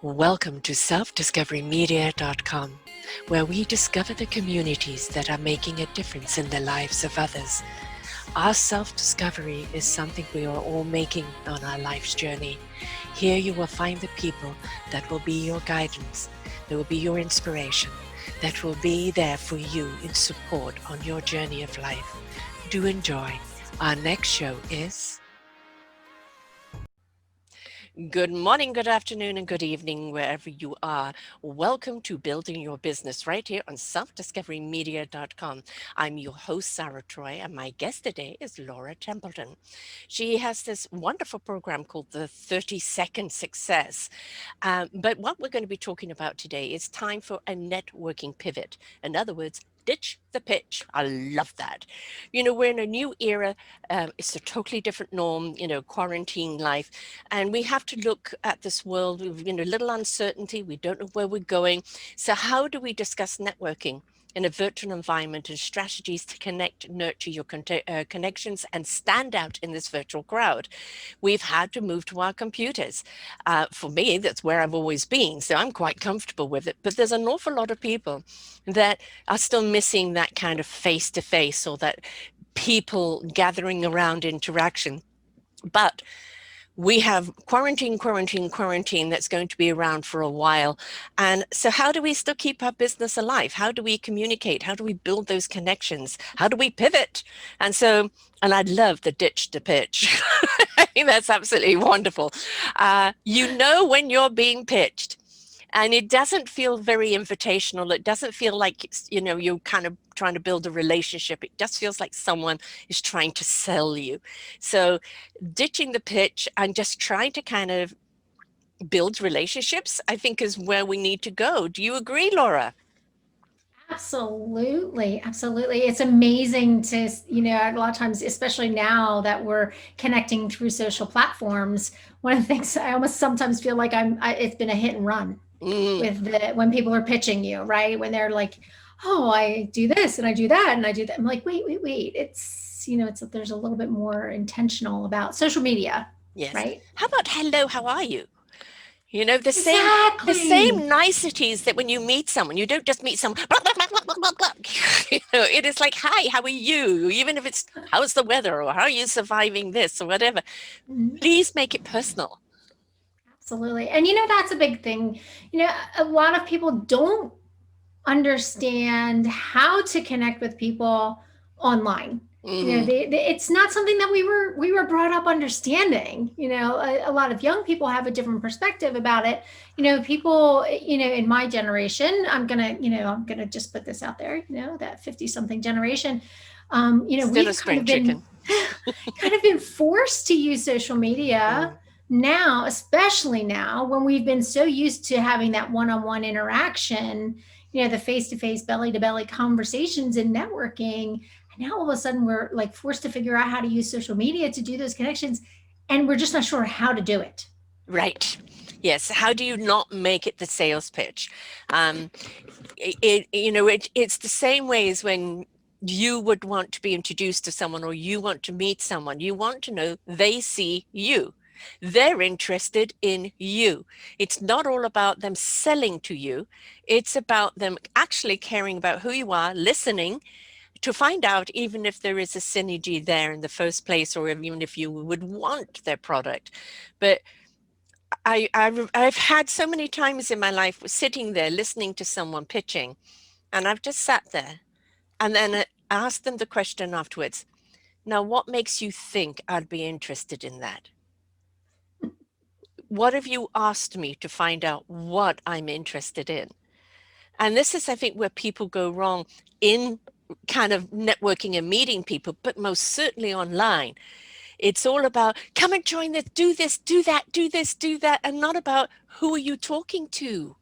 Welcome to selfdiscoverymedia.com, where we discover the communities that are making a difference in the lives of others. Our self-discovery is something we are all making on our life's journey. Here you will find the people that will be your guidance, that will be your inspiration, that will be there for you in support on your journey of life. Do enjoy. Our next show is... Good morning, good afternoon, and good evening, wherever you are. Welcome to Building Your Business right here on selfdiscoverymedia.com. I'm your host, Sarah Troy, and my guest today is Laura Templeton. She has this wonderful program called the 30-Second Success. But what we're going to be talking about today is time for a networking pivot. In other words, ditch the pitch. I love that. You know, we're in a new era. It's a totally different norm, quarantine life. And we have to look at this world with, a little uncertainty. We don't know where we're going. So how do we discuss networking in a virtual environment and strategies to connect, nurture your connections and stand out in this virtual crowd? We've had to move to our computers. For me, that's where I've always been. So I'm quite comfortable with it. But there's an awful lot of people that are still missing that kind of face-to-face or that people gathering around interaction. But we have quarantine that's going to be around for a while. And so how do we still keep our business alive? How do we communicate? How do we build those connections? How do we pivot? And I love the ditch to pitch. I think that's absolutely wonderful. When you're being pitched. And it doesn't feel very invitational. It doesn't feel like, you're kind of trying to build a relationship. It just feels like someone is trying to sell you. So ditching the pitch and just trying to kind of build relationships, I think, is where we need to go. Do you agree, Laura? Absolutely, absolutely. It's amazing to, a lot of times, especially now that we're connecting through social platforms, one of the things I almost sometimes feel like it's been a hit and run Mm, with when people are pitching you, right? When they're like, oh, I do this and I do that and I do that. I'm like, wait. There's a little bit more intentional about social media, yes. right? How about hello, how are you? The same Exactly. niceties that when you meet someone, you don't just meet someone, blah, blah, blah, blah, blah, blah. It is like, hi, how are you? Even if it's, how's the weather, or how are you surviving this, or whatever. Mhm. Please make it personal. Absolutely. And that's a big thing. A lot of people don't understand how to connect with people online. Mm, It's not something that we were brought up understanding. A lot of young people have a different perspective about it. People, in my generation, I'm gonna just put this out there. That 50 something generation. Still a We've kind spring of been chicken. forced to use social media Mm, now, especially now when we've been so used to having that one-on-one interaction, the face-to-face, belly-to-belly conversations and networking. And now all of a sudden we're like forced to figure out how to use social media to do those connections, and we're just not sure how to do it. right. Yes. How do you not make it the sales pitch? Um, it's the same way as when you would want to be introduced to someone or you want to meet someone. You want to know they see you. They're interested in you. It's not all about them selling to you. It's about them actually caring about who you are, listening to find out even if there is a synergy there in the first place, or even if you would want their product. But I've had so many times in my life sitting there listening to someone pitching, and I've just sat there and then asked them the question afterwards. Now, what makes you think I'd be interested in that? What have you asked me to find out what I'm interested in? And this is, I think, where people go wrong in kind of networking and meeting people, but most certainly online. It's all about come and join this, do that, do this, do that, and not about who are you talking to,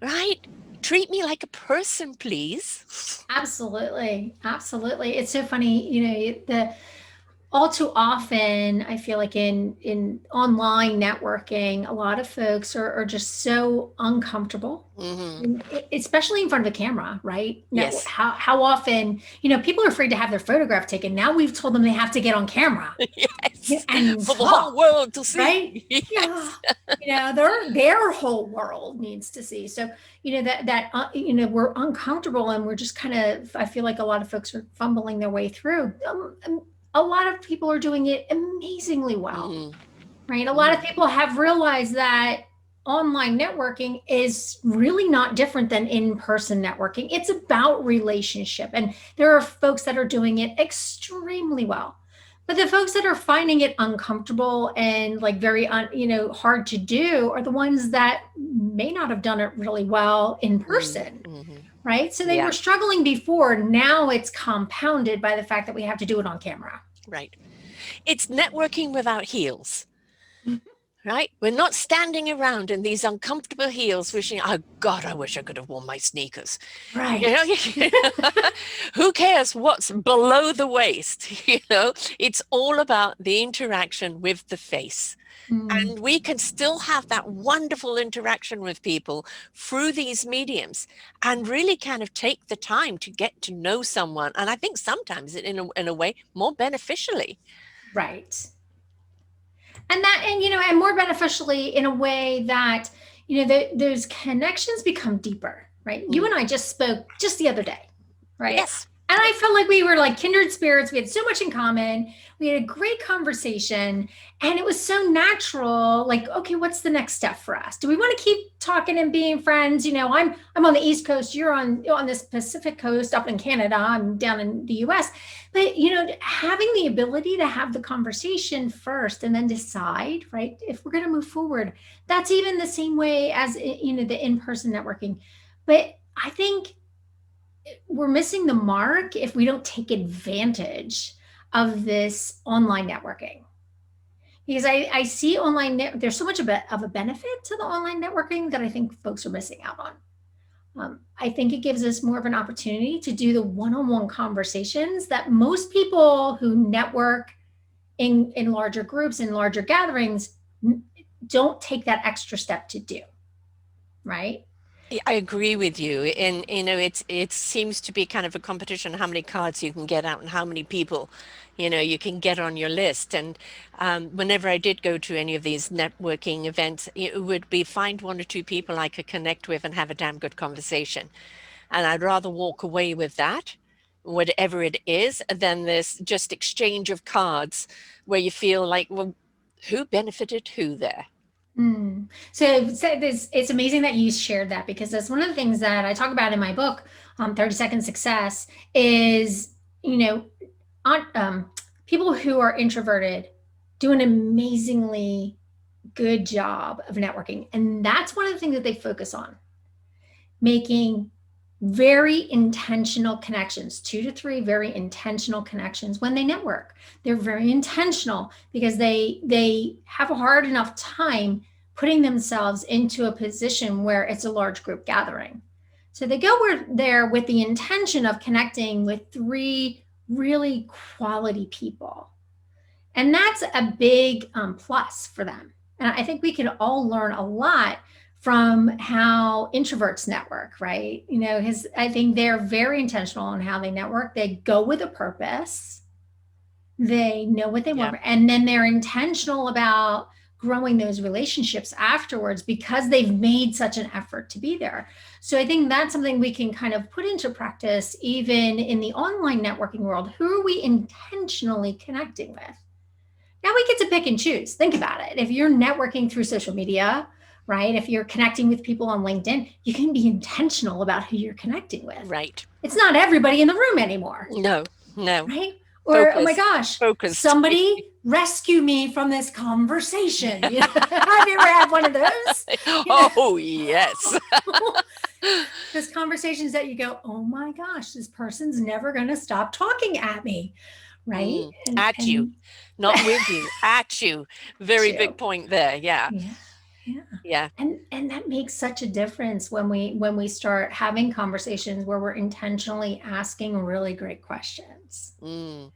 right? Treat me like a person, please. Absolutely, absolutely. It's so funny, the all too often, I feel like in online networking, a lot of folks are just so uncomfortable, Hmm. especially in front of the camera, right? Now, Yes. how often, people are afraid to have their photograph taken. Now we've told them they have to get on camera Yes. and For the whole talk, world to right? see. Yeah. Yes. Their whole world needs to see. So, we're uncomfortable and we're just kind of, I feel like a lot of folks are fumbling their way through. A lot of people are doing it amazingly well, Hmm. right? A lot of Hmm. people have realized that online networking is really not different than in-person networking. It's about relationship, and there are folks that are doing it extremely well. But the folks that are finding it uncomfortable and like very hard to do are the ones that may not have done it really well in person, Hmm. right? So they Yeah. were struggling before. Now it's compounded by the fact that we have to do it on camera. Right. It's networking without heels. Right? We're not standing around in these uncomfortable heels wishing, oh God, I wish I could have worn my sneakers. You know, Right. who cares what's below the waist? It's all about the interaction with the face. Mm, And we can still have that wonderful interaction with people through these mediums and really kind of take the time to get to know someone. And I think sometimes in a way more beneficially. right. And more beneficially in a way that those connections become deeper, right? You Mm. and I just spoke just the other day, right? Yes. And Yep. I felt like we were like kindred spirits. We had so much in common. We had a great conversation, and it was so natural. Like, okay, what's the next step for us? Do we want to keep talking and being friends? I'm on the East Coast. You're on this Pacific Coast up in Canada. I'm down in the U.S. But having the ability to have the conversation first and then decide, right, if we're going to move forward. That's even the same way as the in-person networking. But I think we're missing the mark if we don't take advantage of this online networking, because I see there's so much of a benefit to the online networking that I think folks are missing out on. I think it gives us more of an opportunity to do the one-on-one conversations that most people who network in larger groups, in larger gatherings, don't take that extra step to do, right? Yeah, I agree with you. And it seems to be kind of a competition how many cards you can get out and how many people, you can get on your list. And whenever I did go to any of these networking events, it would be find one or two people I could connect with and have a damn good conversation. And I'd rather walk away with that, whatever it is, than this just exchange of cards where you feel like, well, who benefited who there? So this, it's amazing that you shared that, because that's one of the things that I talk about in my book, 30 Second Success, is, you know, on, people who are introverted do an amazingly good job of networking. And that's one of the things that they focus on, making very intentional connections, 2 to 3 very intentional connections when they network. They're very intentional because they have a hard enough time putting themselves into a position where it's a large group gathering. So they go there with the intention of connecting with 3 really quality people. And that's a big plus for them. And I think we can all learn a lot from how introverts network, right? I think they're very intentional on how they network. They go with a purpose, they know what they Yeah. want, and then they're intentional about growing those relationships afterwards because they've made such an effort to be there. So I think that's something we can kind of put into practice even in the online networking world. Who are we intentionally connecting with? Now we get to pick and choose. Think about it. If you're networking through social media, right? If you're connecting with people on LinkedIn, you can be intentional about who you're connecting with. Right. It's not everybody in the room anymore, No, no. right? Or, oh my Focus. gosh, Focused. somebody rescue me from this conversation. Have you ever had one of those? Oh, yes. Those conversations that you go, oh my gosh, this person's never going to stop talking at me, right? And At you, and not with you, at you. Very big too. point there. Yeah. Yeah, yeah. Yeah. And that makes such a difference when we start having conversations where we're intentionally asking really great questions. Mm.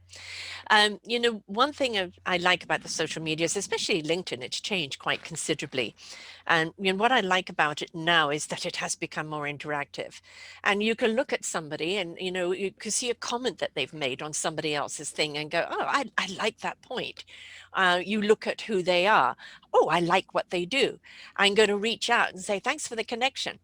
One thing I like about the social medias, especially LinkedIn, it's changed quite considerably. And what I like about it now is that it has become more interactive. And you can look at somebody and, you can see a comment that they've made on somebody else's thing and go, oh, I like that point. You look at who they are. Oh, I like what they do. I'm going to reach out and say, thanks for the connection.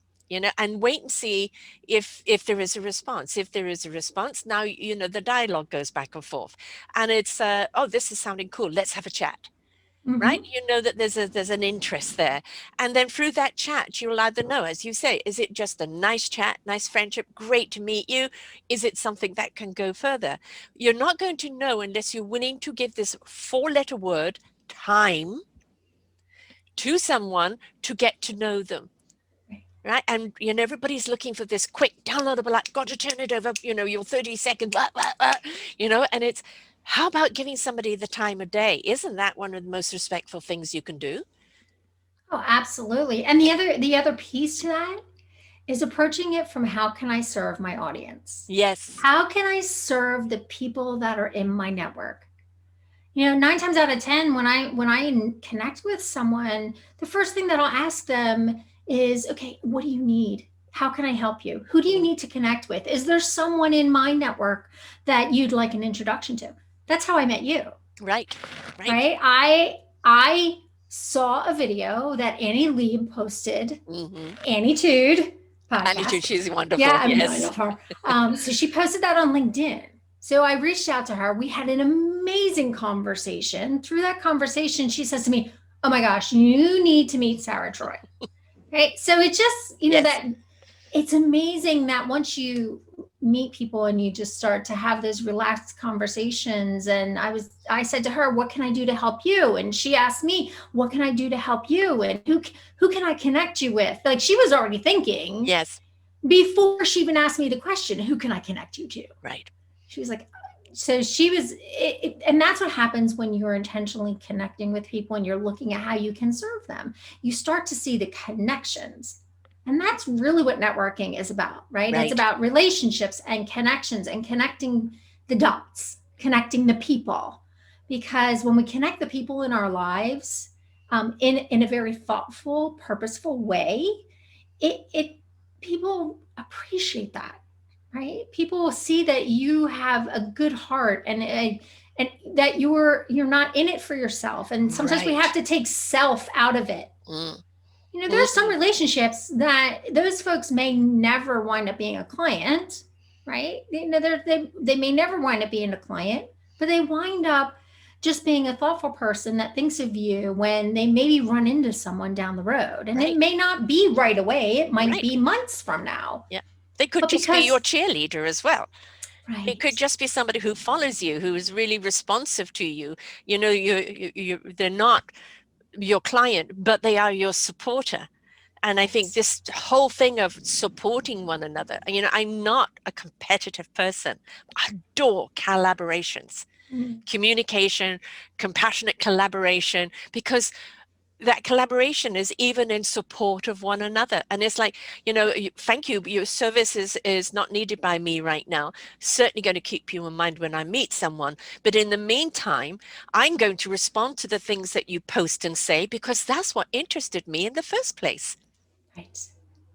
And wait and see if there is a response. If there is a response, now the dialogue goes back and forth, and it's oh, this is sounding cool. Let's have a chat, right? Hmm. You know that there's an interest there, and then through that chat, you'll either know, as you say, is it just a nice chat, nice friendship, great to meet you? Is it something that can go further? You're not going to know unless you're willing to give this four-letter word time to someone to get to know them. Right. And everybody's looking for this quick downloadable, like, got to turn it over, your 30 seconds, and it's, how about giving somebody the time of day? Isn't that one of the most respectful things you can do? Oh, absolutely. And the other piece to that is approaching it from how can I serve my audience? Yes. How can I serve the people that are in my network? 9 times out of 10, when I connect with someone, the first thing that I'll ask them is, okay, what do you need? How can I help you? Who do you Mm, need to connect with? Is there someone in my network that you'd like an introduction to? That's how I met you, right. Right. right? I saw a video that Annie Lieb posted, Mm-hmm. Annie Tude Annie too, podcast. she's Yeah, wonderful. I Yes. love her. So she posted that on LinkedIn. So I reached out to her. We had an amazing conversation. Through that conversation, she says to me, "Oh my gosh, you need to meet Sarah Troy." Right. So it just, Yes. that it's amazing that once you meet people and you just start to have those relaxed conversations. And I said to her, what can I do to help you? And she asked me, what can I do to help you? And who can I connect you with? Like, she was already thinking Yes. before she even asked me the question, who can I connect you to? Right. She was like, so she was and that's what happens when you're intentionally connecting with people and you're looking at how you can serve them. You start to see the connections, and that's really what networking is about, right? It's Right. about relationships and connections and connecting the dots, connecting the people, because when we connect the people in our lives, in a very thoughtful, purposeful way, it people appreciate that, right? People will see that you have a good heart, and that you're not in it for yourself. And sometimes we have Right. to take self out of it. Mm. There are some Mm. relationships that those folks may never wind up being a client, right? They may never wind up being a client, but they wind up just being a thoughtful person that thinks of you when they maybe run into someone down the road. And it Right. may not be right away, it might Right. be months from now. Yeah. They could But just be your because, cheerleader as well. It could right, just be somebody who follows you, who is really responsive to you. They're not your client, but they are your supporter. And I think right. this whole thing of supporting one another, I'm not a competitive person. I adore collaborations, Mm. communication, compassionate collaboration, because that collaboration is even in support of one another. And it's like, thank you, your service is not needed by me right now. Certainly going to keep you in mind when I meet someone, but in the meantime, I'm going to respond to the things that you post and say, because that's what interested me in the first place. Right.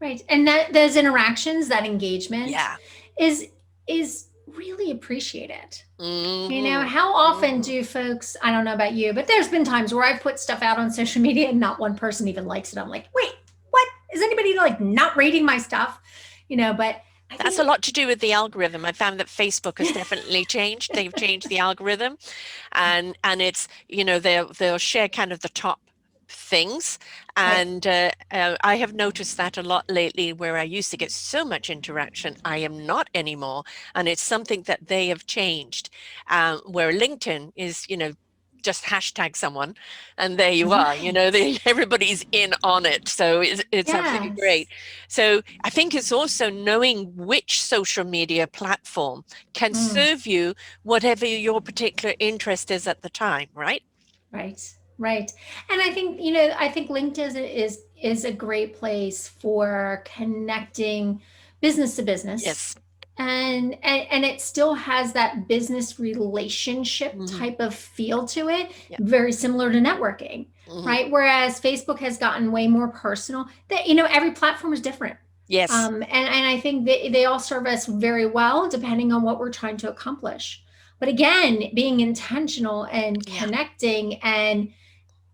Right. And that those interactions, that engagement Yeah. is really appreciated. Mm-hmm. How often Mm-hmm. do folks, I don't know about you, but there's been times where I've put stuff out on social media and not one person even likes it. I'm like, wait, what? Is anybody like not rating my stuff? But I That's a think, lot to do with the algorithm. I found that Facebook has definitely changed. They've changed the algorithm, and it's, they'll share kind of the top things. right. And I have noticed that a lot lately, where I used to get so much interaction, I am not anymore. And it's something that they have changed. Where LinkedIn is, just hashtag someone, and there you are. Right. Everybody's in on it. So it's absolutely great. Yes. So I think it's also knowing which social media platform can Mm. serve you, whatever your particular interest is at the time, right? Right, right. And I think LinkedIn is a great place for connecting business to business, Yes. and it still has that business relationship Hmm. type of feel to it, Yeah. very similar to networking, Hmm. right? Whereas Facebook has gotten way more personal. That, every platform is different. Yes. And I think they all serve us very well depending on what we're trying to accomplish. But again, being intentional and Yeah. connecting, and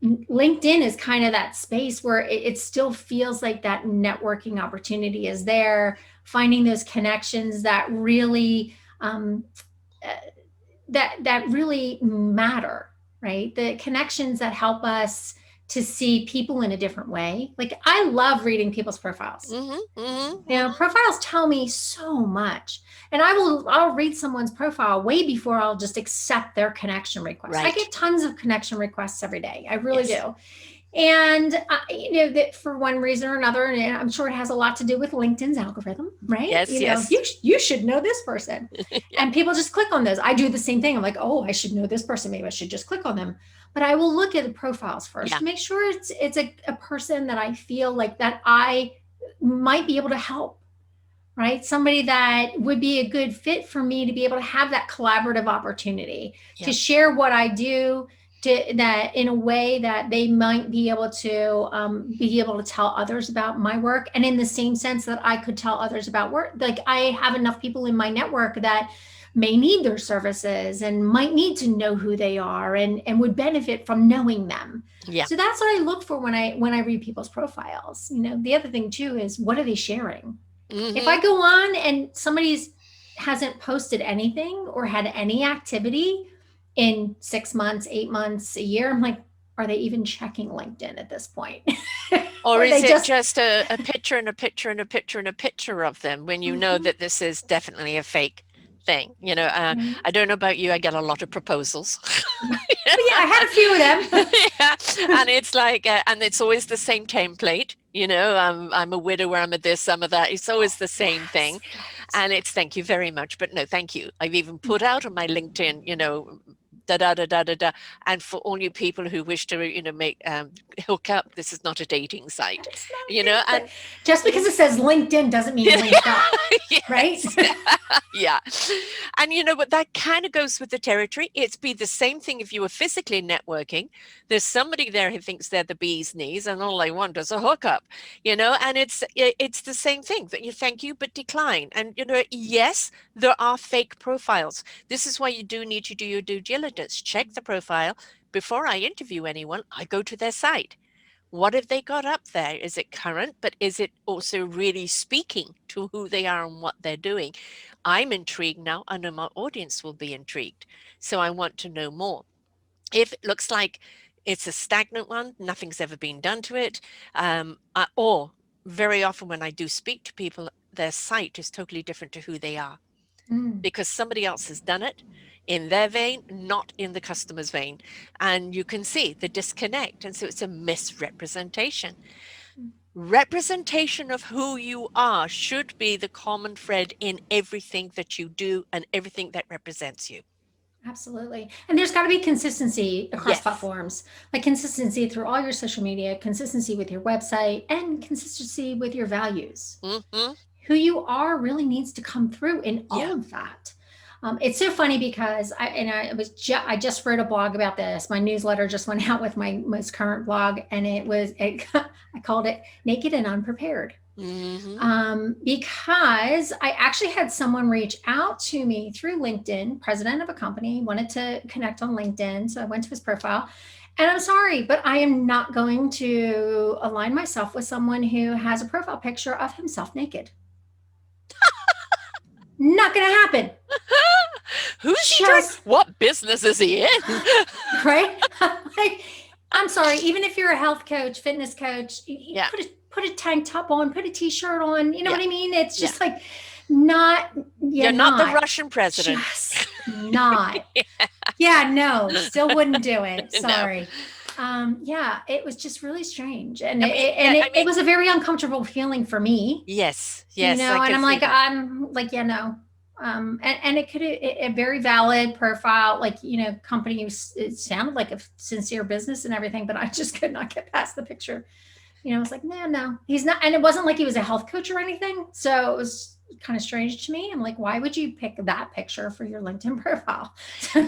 LinkedIn is kind of that space where it still feels like that networking opportunity is there, finding those connections that really uh, that really matter, right? The connections that help us to see people in a different way. Like, I love reading people's profiles. Hmm. Hmm. Hmm. Profiles tell me so much. And I'll read someone's profile way before I'll just accept their connection request. I Right. get tons of connection requests every day. I really Yes. do. And that for one reason or another, and I'm sure it has a lot to do with LinkedIn's algorithm, right? Yes. Yes. You should know this person, Yeah. and people just click on those. I do the same thing. I'm like, oh, I should know this person. Maybe I should just click on them. But I will look at the profiles first Yeah. to make sure it's a person that I feel like that I might be able to help, right? Somebody that would be a good fit for me to be able to have that collaborative opportunity to Yeah. share what I do, to that in a way that they might be able to tell others about my work, and in the same sense that I could tell others about work. Like, I have enough people in my network that may need their services and might need to know who they are, and would benefit from knowing them. Yeah. So that's what I look for when I read people's profiles. The other thing too is, what are they sharing? If Hmm. I go on and somebody's hasn't posted anything or had any activity in 6 months, 8 months, a year, I'm like, are they even checking LinkedIn at this point? Or Or is they it just, just a picture and a picture and a picture and a picture of them when you know Mhm, that this is definitely a fake thing? right. I don't know about you, I get a lot of proposals. Oh yeah, I had a few of them. Yeah, and it's like, and it's always the same template. I'm a widower, I'm a this, I'm a that. It's always Oh, the same thing, yes, right. and it's thank you very much, but no, thank you. I've even put out on my LinkedIn, da da da da da da, and for all you people who wish to, make hook up, this is not a dating site, It's not a date, but and just you because it says LinkedIn doesn't mean linked up, right? yes. Yeah. And but that kind of goes with the territory. It's be the same thing if you were physically networking. There's somebody there who thinks they're the bee's knees and all they want is a hookup, and it's the same thing that you thank you but decline. And yes, there are fake profiles. This is why you do need to do your due diligence. Check the profile. Before I interview anyone, I go to their site. What have they got up there? Is it current, but is it also really speaking to who they are and what they're doing? I'm intrigued now. I know my audience will be intrigued. So I want to know more. If it looks like it's a stagnant one, nothing's ever been done to it, or very often when I do speak to people, their site is totally different to who they are Mm, because somebody else has done it in their vein, not in the customer's vein. And you can see the disconnect. And so it's a misrepresentation. Representation of who you are should be the common thread in everything that you do and everything that represents you. absolutely. And there's got to be consistency across Yes. platforms, like consistency through all your social media, consistency with your website, and consistency with your values. Mm-hmm. Who you are really needs to come through in all Yeah. of that. It's so funny because I just wrote a blog about this. My newsletter just went out with my most current blog, and I called it "Naked and Unprepared." Mm-hmm. Because I actually had someone reach out to me through LinkedIn, president of a company, wanted to connect on LinkedIn. So I went to his profile, and I'm sorry, but I am not going to align myself with someone who has a profile picture of himself naked. Not going to happen. Who's he trying? Just What business is he in? right. Like, I'm sorry. Even if you're a health coach, fitness coach, Yeah. put a tank top on, put a t-shirt on. You know Yeah. what I mean? It's Yeah. just like not. You're Yeah, not the not Russian president. just not. Yeah, no. Still wouldn't do it. No. Sorry. Yeah, it was just really strange, and I mean, yeah, I it mean, was a very uncomfortable feeling for me, yes, yes, I and can see that. I'm like, yeah, no. And it could a very valid profile, like, company. It sounded like a sincere business and everything, but I just could not get past the picture. I was like, no, no, he's not. And it wasn't like he was a health coach or anything. So it was kind of strange to me. I'm like, why would you pick that picture for your LinkedIn profile?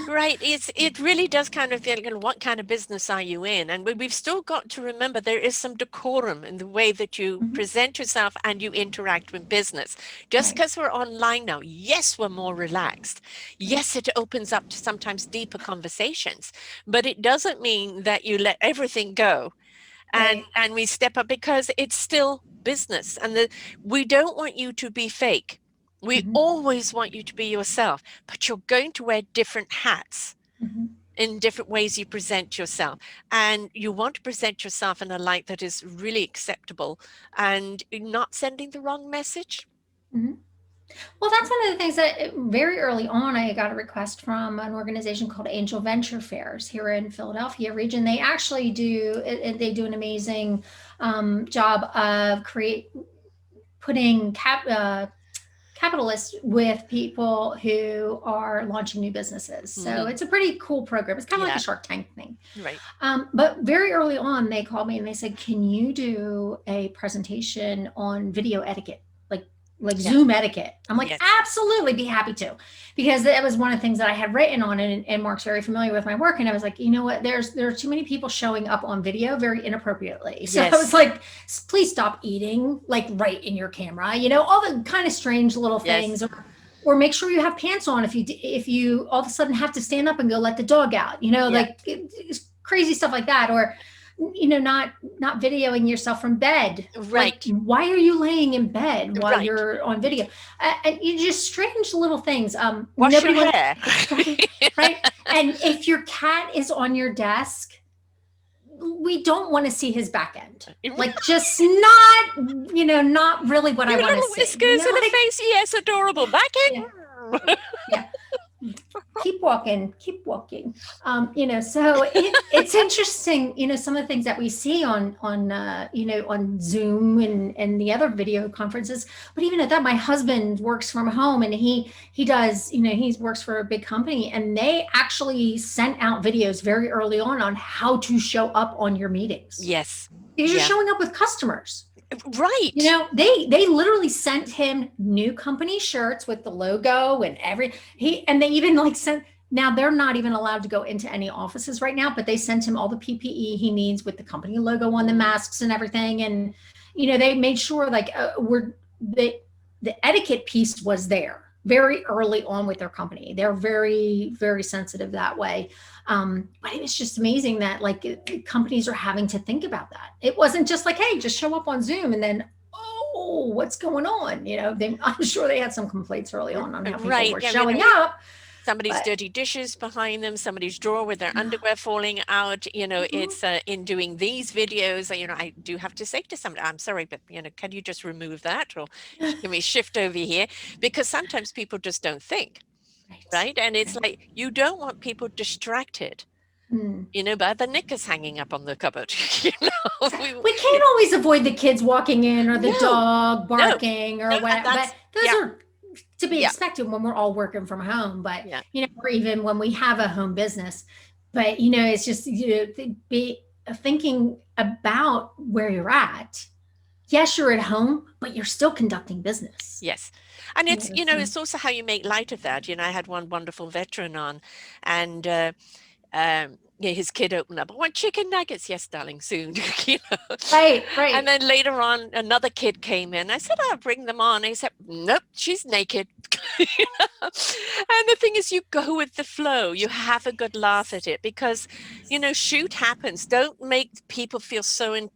Right. It really does kind of feel, what kind of business are you in? And we've still got to remember there is some decorum in the way that you Mhm. present yourself and you interact with business. Just Right. because we're online now, yes, we're more relaxed. Right. Yes, it opens up to sometimes deeper conversations, but it doesn't mean that you let everything go Right. and we step up, because it's still business, and we don't want you to be fake. We Mhm. always want you to be yourself, but you're going to wear different hats Mhm. in different ways you present yourself, and you want to present yourself in a light that is really acceptable and not sending the wrong message. Mhm. Well, that's one of the things that very early on, I got a request from an organization called Angel Venture Fairs here in Philadelphia region. They actually do, and they do an amazing job of putting capitalists with people who are launching new businesses. So Hmm. it's a pretty cool program. It's kind of like a Yeah. Shark Tank thing. Right. But very early on, they called me and they said, "Can you do a presentation on video etiquette, like like Yeah. Zoom etiquette?" I'm like, Yes. "Absolutely, be happy to," because that was one of the things that I had written on, and Mark's very familiar with my work, and I was like, you know what? There are too many people showing up on video very inappropriately, so I was Yes. like, "Please stop eating like right in your camera," all the kind of strange little Yes. things, or make sure you have pants on if you all of a sudden have to stand up and go let the dog out, Yeah. like crazy stuff like that, or not videoing yourself from bed. Like, Right. why are you laying in bed while Right. you're on video? And you just strange little things. Wash your Nobody wants, hair. right, right. And if your cat is on your desk, we don't want to see his back end. Like, just not really what I Your want to little see. whiskers and a Like, face, yes, adorable. Back yeah, in. yeah. Keep walking. So it's interesting, some of the things that we see on Zoom and the other video conferences. But even at that, my husband works from home, and he does, he works for a big company, and they actually sent out videos very early on how to show up on your meetings, Yes. because you're Yeah. showing up with customers. Right. They literally sent him new company shirts with the logo and they even like sent. Now they're not even allowed to go into any offices right now, but they sent him all the PPE he needs with the company logo on the Mhm. masks and everything. And they made sure, like, the etiquette piece was there very early on with their company. They're very, very sensitive that way. But it was just amazing that, like, companies are having to think about that. It wasn't just like, hey, just show up on Zoom and then, oh, what's going on? I'm sure they had some complaints early on how people Right. were Yeah. showing up, Somebody's but dirty dishes behind them, somebody's drawer with their underwear falling out. mhm. It's in doing these videos, I do have to say to somebody, I'm sorry, but, can you just remove that? Or can we shift over here? Because sometimes people just don't think, Right, right? And it's right. like, you don't want people distracted, Hmm. by the knickers hanging up on the cupboard. You know, We can't always avoid the kids walking in or the no, dog no, barking no, or and whatever, but that's, those yeah, are to be yeah, expected when we're all working from home. But yeah. or even when we have a home business. But it's just, be thinking about where you're at. Yes, you're at home, but you're still conducting business. Yes. And So, it's also how you make light of that. I had one wonderful veteran on, and yeah, his kid opened up, I want chicken nuggets. Yes, darling, soon. you know. right, And right. then later on, another kid came in. I said, I'll bring them on. He said, nope, she's naked. You know? And the thing is, you go with the flow. You have a good laugh at it because, shoot happens. Don't make people feel so,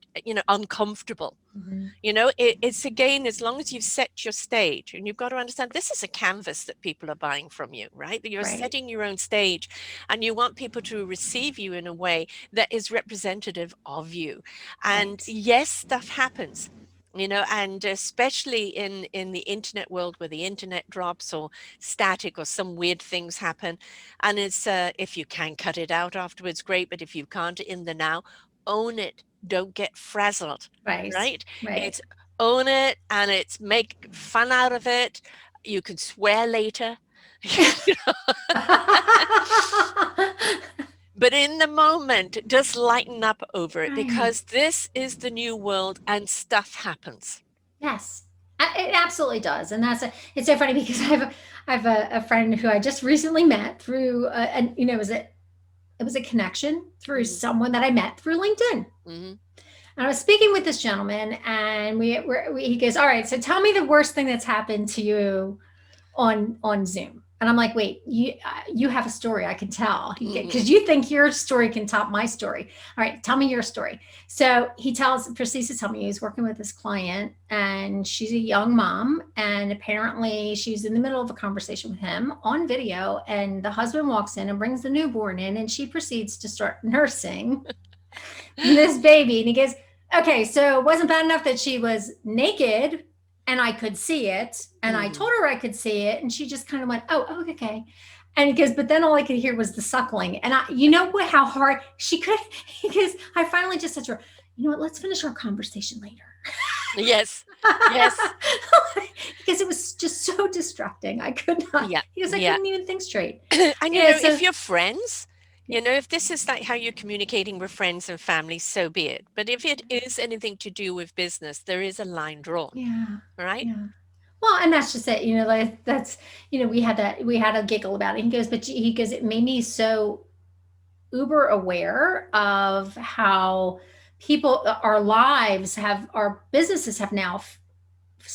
uncomfortable. Mhm. It's again, as long as you've set your stage, and you've got to understand this is a canvas that people are buying from you, right? That you're Right, setting your own stage, and you want people to receive you in a way that is representative of you. And right, yes, stuff happens. And especially in the internet world, where the internet drops or static or some weird things happen, and it's if you can cut it out afterwards, great. But if you can't, in the now, own it. Don't get frazzled, right, right? right. It's own it, and it's make fun out of it. You can swear later. You know, but in the moment, just lighten up over it, Right. because this is the new world and stuff happens. Yes. It absolutely does, and it's so funny because I have a friend who I just recently met through, and it was a connection through Hmm. someone that I met through LinkedIn. Hmm. And I was speaking with this gentleman, and he goes, "All right, so tell me the worst thing that's happened to you on Zoom." And I'm like, "Wait, you have a story, I can tell." Hmm. Because you think your story can top my story. All right, tell me your story. So proceeds to tell me he's working with this client, and she's a young mom, and apparently she's in the middle of a conversation with him on video, and the husband walks in and brings the newborn in, and she proceeds to start nursing this baby. And he goes, "Okay, so it wasn't bad enough that she was naked and I could see it. And I Hmm. told her I could see it. And she just kind of went, oh, okay." And he goes, "But then all I could hear was the suckling." And you know what, how hard she could, because I finally just said to her, "You know what, let's finish our conversation later." Yes. Yes. Because it was just so distracting. I could not, Yeah. because I Yeah. couldn't even think straight. And So, if you're friends, yeah, if this is like how you're communicating with friends and family, so be it. But if it is anything to do with business, there is a line drawn, yeah, right? yeah. Well, and that's just it. Like that's, we had a giggle about it. He goes, but he goes, it made me so uber aware of how our businesses have now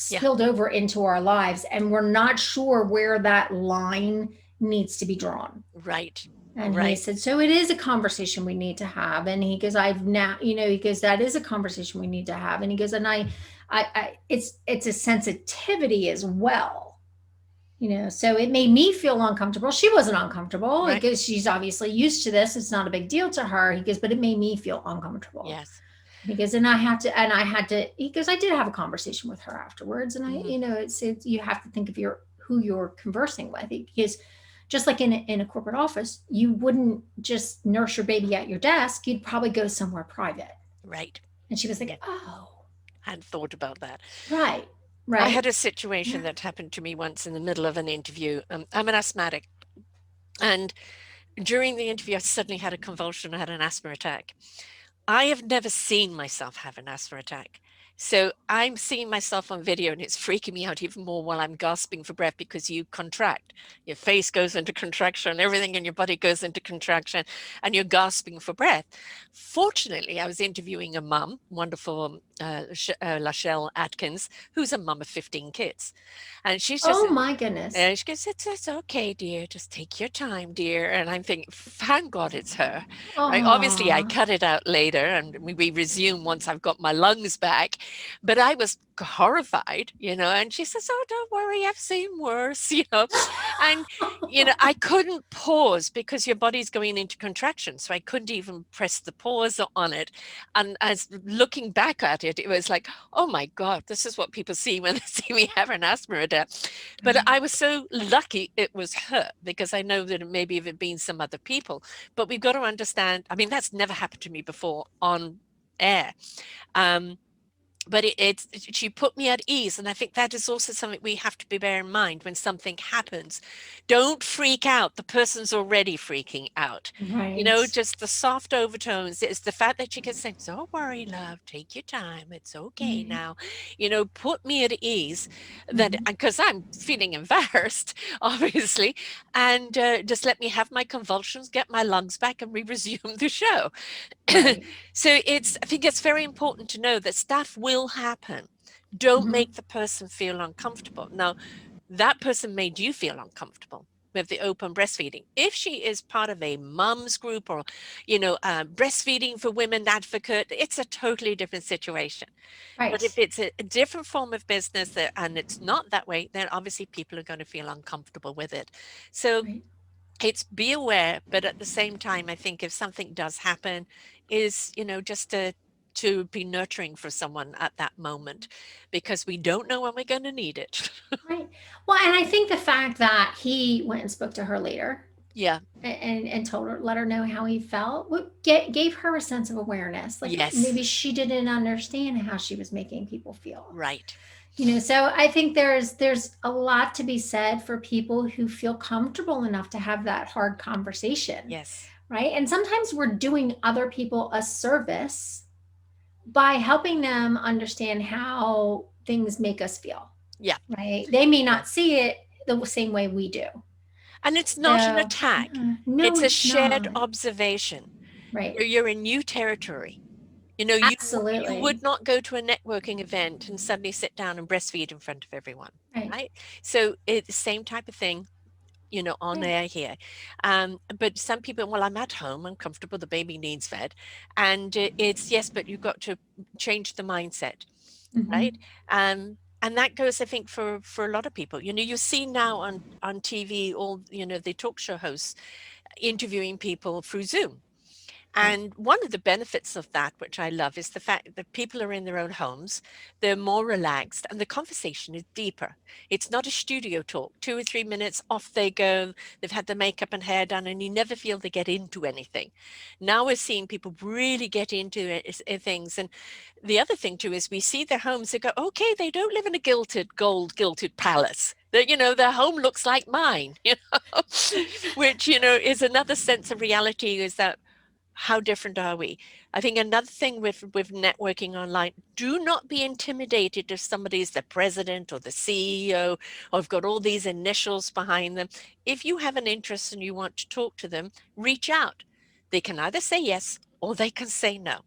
Yeah. spilled over into our lives, and we're not sure where that line needs to be drawn. Right. And he Right. said, "So it is a conversation we need to have." And he goes, "I've now, he goes, that is a conversation we need to have." And he goes, "And it's a sensitivity as well, so it made me feel uncomfortable. She wasn't uncomfortable Right. because she's obviously used to this. It's not a big deal to her." He goes, "But it made me feel uncomfortable." Yes. And he goes, I had to, he goes, "I did have a conversation with her afterwards." And Hmm. it's you have to think of who you're conversing with. Because just like in a corporate office, you wouldn't just nurse your baby at your desk. You'd probably go somewhere private. Right. And she was Yeah. like, "Oh, Hadn't thought about that. right, I had right." a situation Yeah. that happened to me once in the middle of an interview. I'm an asthmatic, and during the interview, I suddenly had a convulsion. I had an asthma attack. I have never seen myself have an asthma attack. So I'm seeing myself on video and it's freaking me out even more while I'm gasping for breath because you contract. Your face goes into contraction, everything in your body goes into contraction, and you're gasping for breath. Fortunately, I was interviewing a mum, wonderful Lachelle Atkins, who's a mum of 15 kids. And she's just Oh my goodness. and she goes, it's okay, dear. Just take your time, dear. And I'm thinking, thank God it's her. Right. Obviously, I Oh, cut it out later and we resume once I've got my lungs back. But I was horrified, and she says, "Oh, don't worry, I've seen worse," And, I couldn't pause because your body's going into contraction. So I couldn't even press the pause on it. And as looking back at it, it was like, oh my God, this is what people see when they see me have an asthma attack. But I was so lucky it was her because I know that maybe if it had been some other people. But we've got to understand, I mean, that's never happened to me before on air. Um, but she put me at ease, and I think that is also something we have to be bear in mind when something happens. Don't freak out. The person's already freaking out. right. Just the soft overtones. It's the fact that she can say, "Don't worry, love, take your time, it's okay Right. now." Put me at ease, that Mhm. because I'm feeling embarrassed, obviously, and just let me have my convulsions, get my lungs back, and we resume the show. Right. So I think it's very important to know that stuff will happen. Don't Mhm. make the person feel uncomfortable. Now, that person made you feel uncomfortable with the open breastfeeding. If she is part of a mum's group or, breastfeeding for women advocate, it's a totally different situation. But if Right. it's a different form of business and it's not that way, then obviously people are going to feel uncomfortable with it. So Right. it's be aware, but at the same time, I think if something does happen, is just to be nurturing for someone at that moment, because we don't know when we're going to need it. Right. Well, and I think the fact that he went and spoke to her later Yeah. and told her, let her know how he felt, gave her a sense of awareness. Like Yes. maybe she didn't understand how she was making people feel. Right. So I think there's a lot to be said for people who feel comfortable enough to have that hard conversation, Yes. right? And sometimes we're doing other people a service by helping them understand how things make us feel. Yeah. right? They may Yeah. not see it the same way we do. And it's not an So, attack. yeah. No, It's a it's shared not. observation. Right. You're in new territory. You would Absolutely. not go to a networking event and suddenly sit down and breastfeed in front of everyone, Right. right? So it's the same type of thing, on Right. air here. But some people, well, I'm at home, I'm comfortable, the baby needs fed. And it's, yes, but you've got to change the mindset, Hmm. right? And that goes, I think, for a lot of people. You see now on TV all, the talk show hosts interviewing people through Zoom. Right. And one of the benefits of that, which I love, is the fact that people are in their own homes, they're more relaxed, and the conversation is deeper. It's not a studio talk, 2 or 3 minutes, off they go. They've had their makeup and hair done, and you never feel they get into anything. Now we're seeing people really get into things. And the other thing, too, is we see their homes, they go, okay, they don't live in a gilded palace. Their home looks like mine, which, is another sense of reality, is that how different are we? I think another thing with networking online, do not be intimidated if somebody is the president or the CEO or have got all these initials behind them. If you have an interest and you want to talk to them, reach out. They can either say yes or they can say no.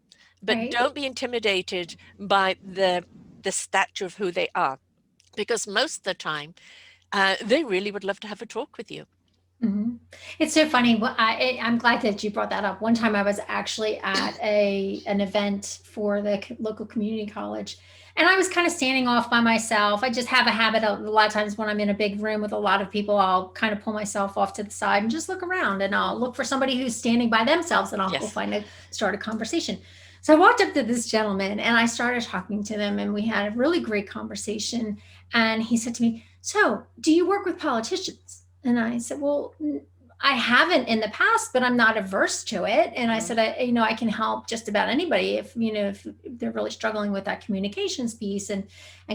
But Right. don't be intimidated by the stature of who they are, because most of the time, they really would love to have a talk with you. Hmm. It's so funny. I'm glad that you brought that up. One time I was actually at an event for the local community college, and I was kind of standing off by myself. I just have a habit of a lot of times when I'm in a big room with a lot of people, I'll kind of pull myself off to the side and just look around, and I'll look for somebody who's standing by themselves, and I'll go Yes. start a conversation. So I walked up to this gentleman and I started talking to them, and we had a really great conversation. And he said to me, "So, do you work with politicians?" And I said, "Well, I haven't in the past, but I'm not averse to it." And I Mhm. said, I can help just about anybody if they're really struggling with that communications piece and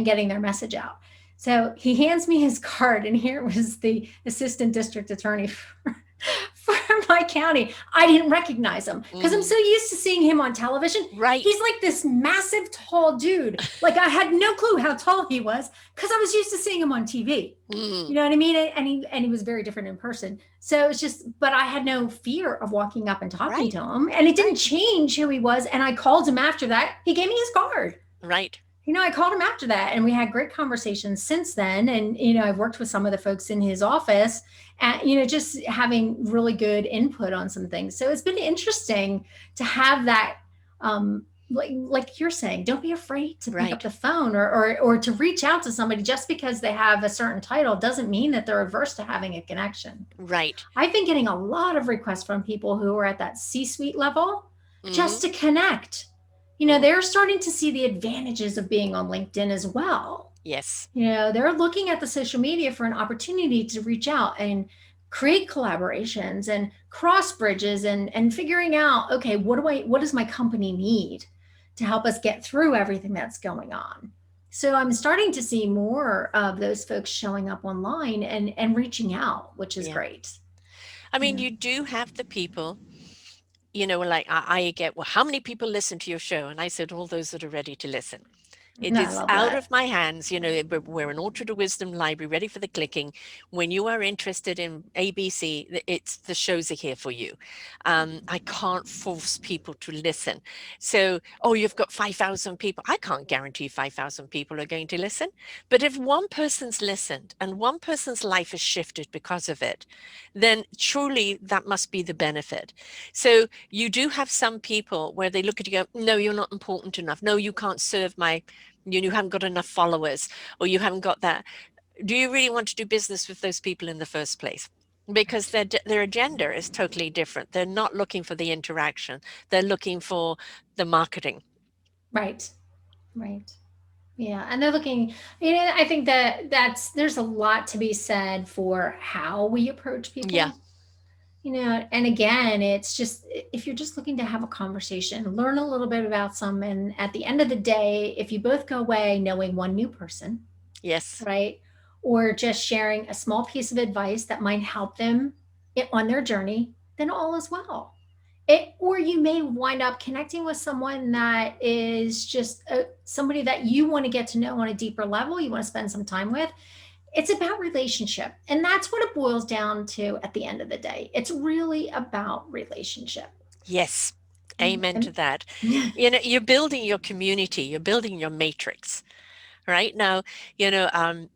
getting their message out." So he hands me his card, and here was the assistant district attorney for my county. I didn't recognize him because I'm Mhm. so used to seeing him on television. Right. He's like this massive, tall dude. Like I had no clue how tall he was because I was used to seeing him on TV. You Mm. know what I mean? And he was very different in person. So it's just, but I had no fear of walking up and talking Right. to him, and it didn't Right. change who he was. And I called him after that. He gave me his card. Right. I called him after that, and we had great conversations since then. And I've worked with some of the folks in his office, and just having really good input on some things. So it's been interesting to have that. Like you're saying, don't be afraid to pick up Right. the phone or to reach out to somebody. Just because they have a certain title doesn't mean that they're averse to having a connection. Right. I've been getting a lot of requests from people who are at that C-suite level just Mhm. to connect. Mm. They're starting to see the advantages of being on LinkedIn as well. Yes. They're looking at the social media for an opportunity to reach out and create collaborations and cross bridges and figuring out, okay, what does my company need to help us get through everything that's going on? So I'm starting to see more of those folks showing up online and reaching out, which is Yeah. great. I mean, Yeah. you do have the people, like I get, well, how many people listen to your show? And I said, all those that are ready to listen. It I is love out that. of my hands. We're an Orchard of Wisdom library ready for the clicking. When you are interested in ABC, it's the shows are here for you. I can't force people to listen. So, oh, you've got 5,000 people. I can't guarantee 5,000 people are going to listen. But if one person's listened and one person's life has shifted because of it, then truly that must be the benefit. So you do have some people where they look at you and go, no, you're not important enough. No, you can't serve you haven't got enough followers, or you haven't got that. Do you really want to do business with those people in the first place? Because Right. their agenda is totally different. They're not looking for the interaction. They're looking for the marketing. Right. Right. Yeah, and they're looking, I think that there's a lot to be said for how we approach Yeah. people. And again, it's just if you're just looking to have a conversation, learn a little bit about some, and at the end of the day, if you both go away knowing one new person, Yes. right? Or just sharing a small piece of advice that might help them on their journey, then all is well. Or you may wind up connecting with someone that is just somebody that you want to get to know on a deeper level, you want to spend some time with. It's about relationship. And that's what it boils down to at the end of the day. It's really about relationship. Yes. Amen to And that. You're building your community, you're building your matrix, right? Now, you know,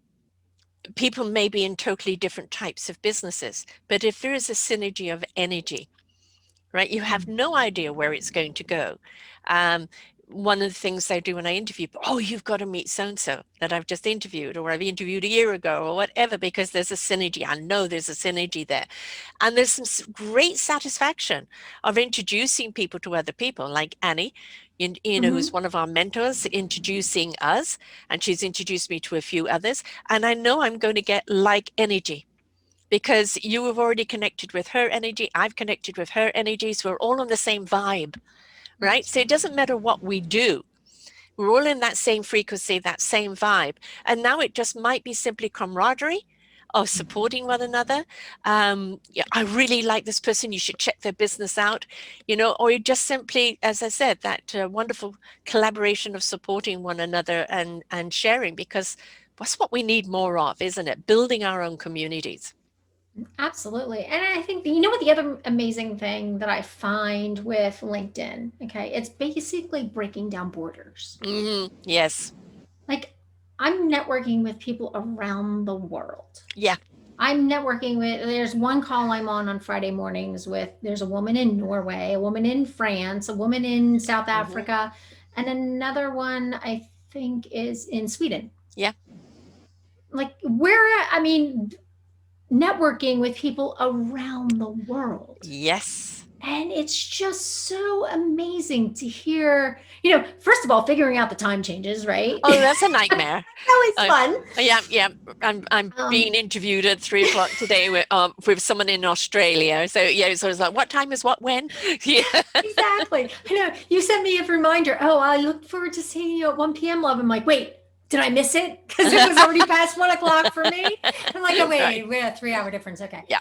people may be in totally different types of businesses, but if there is a synergy of energy, right? You have no idea where it's going to go. Um, One of the things I do when I interview, oh, you've got to meet so and so that I've just interviewed, or I've interviewed a year ago, or whatever, because there's a synergy. I know there's a synergy there. And there's some great satisfaction of introducing people to other people, like Annie, who's Mhm. one of our mentors, introducing us, and she's introduced me to a few others. And I know I'm going to get like energy because you have already connected with her energy. I've connected with her energy. So we're all on the same vibe, right? That's So it doesn't matter what we do. We're all in that same frequency, that same vibe. And now it just might be simply camaraderie of supporting one another. Yeah, I really like this person. You should check their business out, or you just simply, as I said, that wonderful collaboration of supporting one another and sharing, because that's what we need more of, isn't it? Building our own communities. absolutely. And I think you know what the other amazing thing that I find with LinkedIn, okay, it's basically breaking down borders. Yes. Like I'm networking with people around the world. Yeah. I'm networking with, there's one call I'm on Friday mornings with, there's a woman in Norway, a woman in France, a woman in South Hmm. Africa, and another one I think is in Sweden. Yeah. Like, I mean, networking with people around the world. Yes. And it's just so amazing to hear, first of all, figuring out the time changes, right? Oh, that's a nightmare. Always Uh, fun. yeah, yeah. I'm being Um, interviewed at 3 o'clock today with someone in Australia. So yeah, so it's like, what time is what when? Yeah. Exactly. I know. You sent me a reminder. Oh, I look forward to seeing you at 1 p.m. Love. I'm like, wait, did I miss it? Because it was already past 1 o'clock for me. I'm like, oh, Right. wait, we're a 3 hour difference. Okay. Yeah.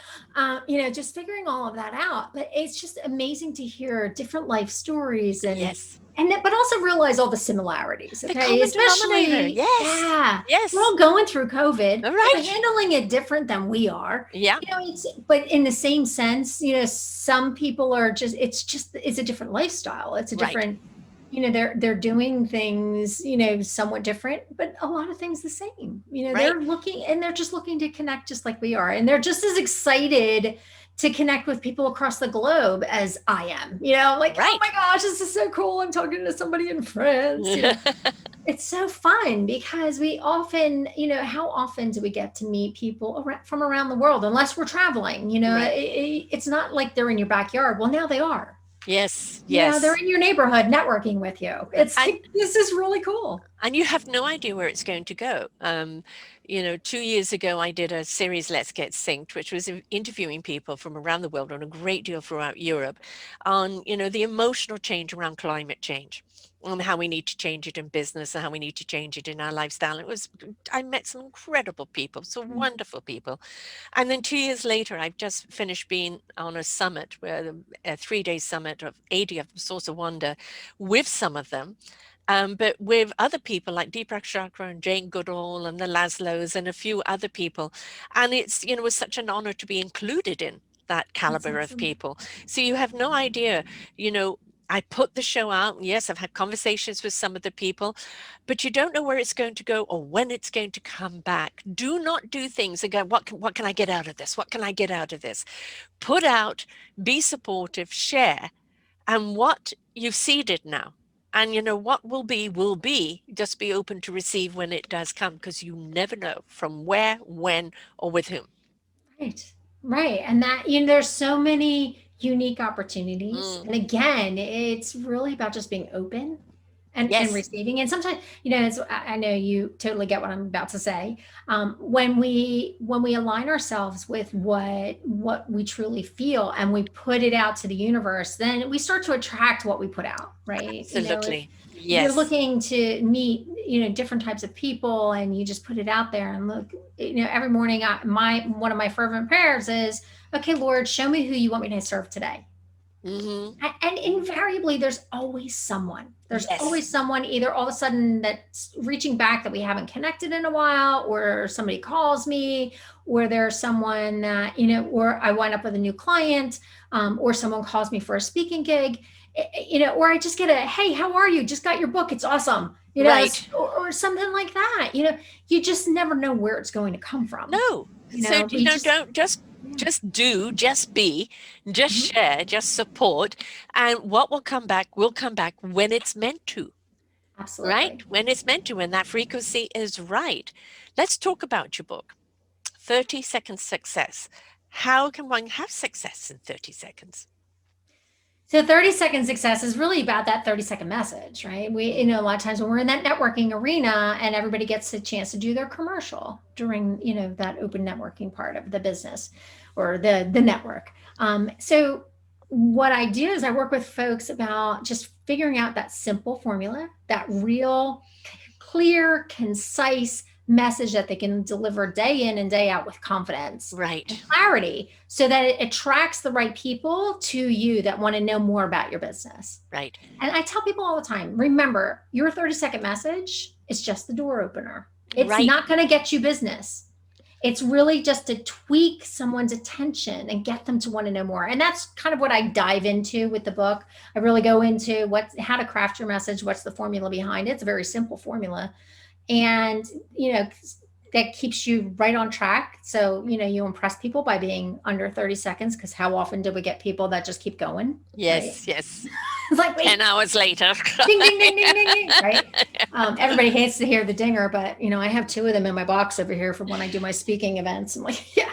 Just figuring all of that out. But it's just amazing to hear different life stories Yes. but also realize all the similarities. The Okay. common denominator. Especially, Yes. yeah, we're Yes. all going through COVID. All They're right. handling it different than we are. Yeah. But in the same sense, some people are it's a different lifestyle. It's a Right. different, they're doing things, somewhat different, but a lot of things the same. Right. They're just looking to connect just like we are. And they're just as excited to connect with people across the globe as I am. Like, oh my Right. gosh, this is so cool. I'm talking to somebody in France. It's so fun because we often, how often do we get to meet people from around the world unless we're traveling? Right. It's not like they're in your backyard. Well, now they are. Yes. They're Yes. in your neighborhood networking with you. It's And like, this is really cool. you have no idea where it's going to go. 2 years ago, I did a series, Let's Get Synced, which was interviewing people from around the world and a great deal throughout Europe on, the emotional change around climate change and how we need to change it in business and how we need to change it in our lifestyle. I met some incredible people, some wonderful people. And then 2 years later, I've just finished being on a summit, where a 3-day summit of 80 of the Source of Wonder with some of them, but with other people like Deepak Chakra and Jane Goodall and the Laszlos and a few other people. And it was such an honor to be included in that That's caliber of awesome. people. So you have no idea, you know, I put the show out. Yes, I've had conversations with some of the people, but you don't know where it's going to go or when it's going to come back. Do not do things and go, what can I get out of this? What can I get out of this? Put out, be supportive, share, and what you've seeded now. And what will be, just be open to receive when it does come, because you never know from where, when, or with whom. Right. Right. And that, there's so many unique opportunities. Mm, And again, it's really about just being open and yes, receiving. And sometimes, I know you totally get what I'm about to say. When we align ourselves with what we truly feel and we put it out to the universe, then we start to attract what we put out, right? If absolutely. you're Yes. looking to meet, different types of people and you just put it out there and look, every morning, one of my fervent prayers is, okay, Lord, show me who you want me to serve today. Mm-hmm. And invariably there's always someone, Yes. either all of a sudden that's reaching back that we haven't connected in a while, or somebody calls me, or there's someone that, or I wind up with a new client, or someone calls me for a speaking gig, or I just get a, hey, how are you, just got your book, it's awesome, Right. or something like that. You just never know where it's going to come from. No. So, We just, don't just yeah. do, just be, just Mhm. share, just support. And what will come back when it's meant to, right? Absolutely. When it's meant to, when that frequency is right. Let's talk about your book, 30 Second Success. How can one have success in 30 seconds? So 30-second success is really about that 30-second message, right? Mm. A lot of times when we're in that networking arena and everybody gets a chance to do their commercial during, that open networking part of the business or the network. So what I do is I work with folks about just figuring out that simple formula, that real clear, concise message that they can deliver day in and day out with confidence and Right, clarity, so that it attracts the right people to you that want to know more about your business. right, And I tell people all the time, remember, your 30-second message is just the door opener. It's right. not going to get you business. It's really just to tweak someone's attention and get them to want to know more. And that's kind of what I dive into with the book. I really go into how to craft your message, what's the formula behind it. It's a very simple formula, and you know that keeps you right on track, so you impress people by being under 30 seconds, because how often do we get people that just keep going, right? Yes, yes. It's like, 10 wait, hours later. ding ding ding ding ding ding, right? Everybody hates to hear the dinger, but I have two of them in my box over here for when I do my speaking events. I'm like, yeah.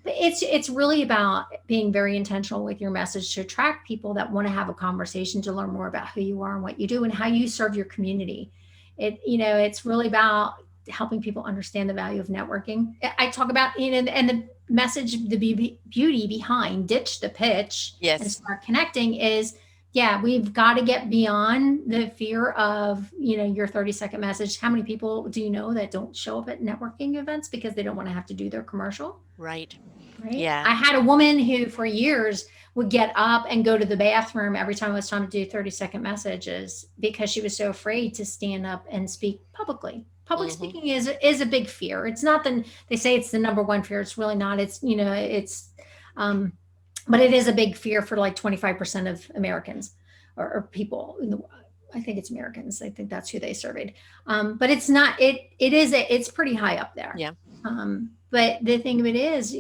But it's really about being very intentional with your message to attract people that want to have a conversation, to learn more about who you are and what you do and how you serve your community. It's really about helping people understand the value of networking. I talk about, and the message, the beauty behind ditch the pitch and Yes, start connecting is, yeah, we've got to get beyond the fear of, your 30-second message. How many people do you know that don't show up at networking events because they don't want to have to do their commercial? right. Right. Yeah. I had a woman who for years would get up and go to the bathroom every time it was time to do 30-second messages, because she was so afraid to stand up and speak publicly. Public Hmm. speaking is a big fear. It's not the, they say it's the number one fear. It's really not. Um, but it is a big fear for like 25% of Americans, or people in the, I think it's Americans. I think that's who they surveyed. But it's not, it's pretty high up there. Yeah. But the thing of it is,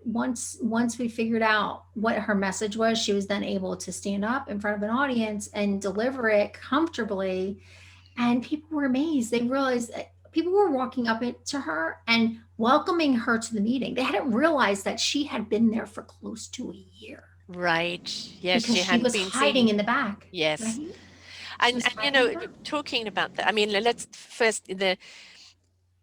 once we figured out what her message was, she was then able to stand up in front of an audience and deliver it comfortably. And people were amazed. They realized that people were walking up to her and welcoming her to the meeting. They hadn't realized that she had been there for close to a year, Right. Yes, because she she hadn't was been hiding seen. in the back, Yes. right? She And was hiding in the back. talking about that, I mean, let's first the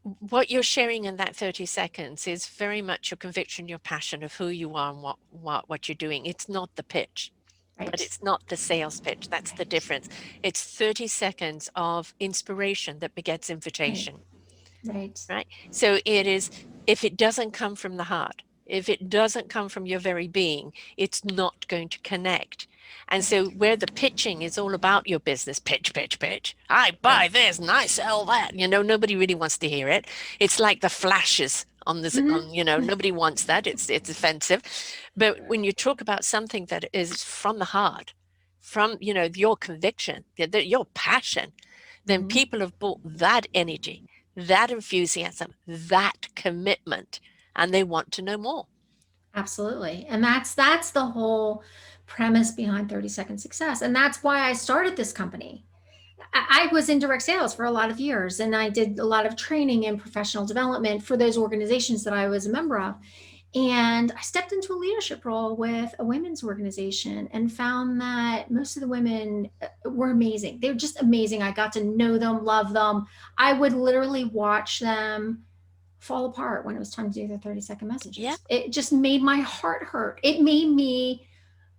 what you're sharing in that 30 seconds is very much your conviction, your passion of who you are and what you're doing. It's not the pitch, but Right, it's not the sales pitch. That's the right, difference. It's 30 seconds of inspiration that begets right, invitation. right, Right? So it is, if it doesn't come from the heart, if it doesn't come from your very being, it's not going to connect. And so right, where the pitching is all about your business, pitch, pitch, pitch. I right. buy this and I sell that. Nobody really wants to hear it. It's like the flashes on this Hmm. on, nobody wants that. It's offensive. But when you talk about something that is from the heart, from, your conviction, your passion, then Hmm. people have bought that energy, that enthusiasm, that commitment, and they want to know more. Absolutely. And that's the whole premise behind 30-second success. And that's why I started this company. I was in direct sales for a lot of years, and I did a lot of training and professional development for those organizations that I was a member of. And I stepped into a leadership role with a women's organization and found that most of the women were amazing. They were just amazing. I got to know them, love them. I would literally watch them fall apart when it was time to do their 30-second Yeah, messages. It just made my heart hurt. It made me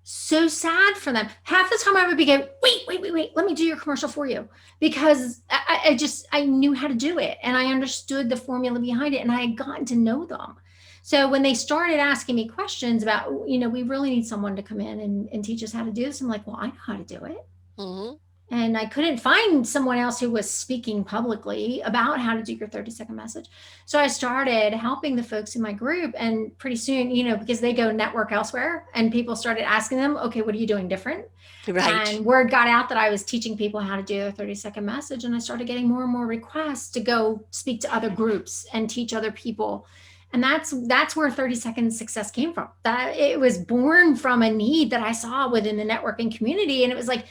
so sad for them. Half the time I would be going, wait, let me do your commercial for you. Because I knew how to do it, and I understood the formula behind it, and I had gotten to know them. So when they started asking me questions about, we really need someone to come in and teach us how to do this, I'm like, well, I know how to do it. Mm-hmm. And I couldn't find someone else who was speaking publicly about how to do your 30-second message. So I started helping the folks in my group. And pretty soon, because they go network elsewhere, and people started asking them, okay, what are you doing different? Right. And word got out that I was teaching people how to do a 30-second message. And I started getting more and more requests to go speak to other groups and teach other people. And that's where 30 second success came from. That it was born from a need that I saw within the networking community. And it was like,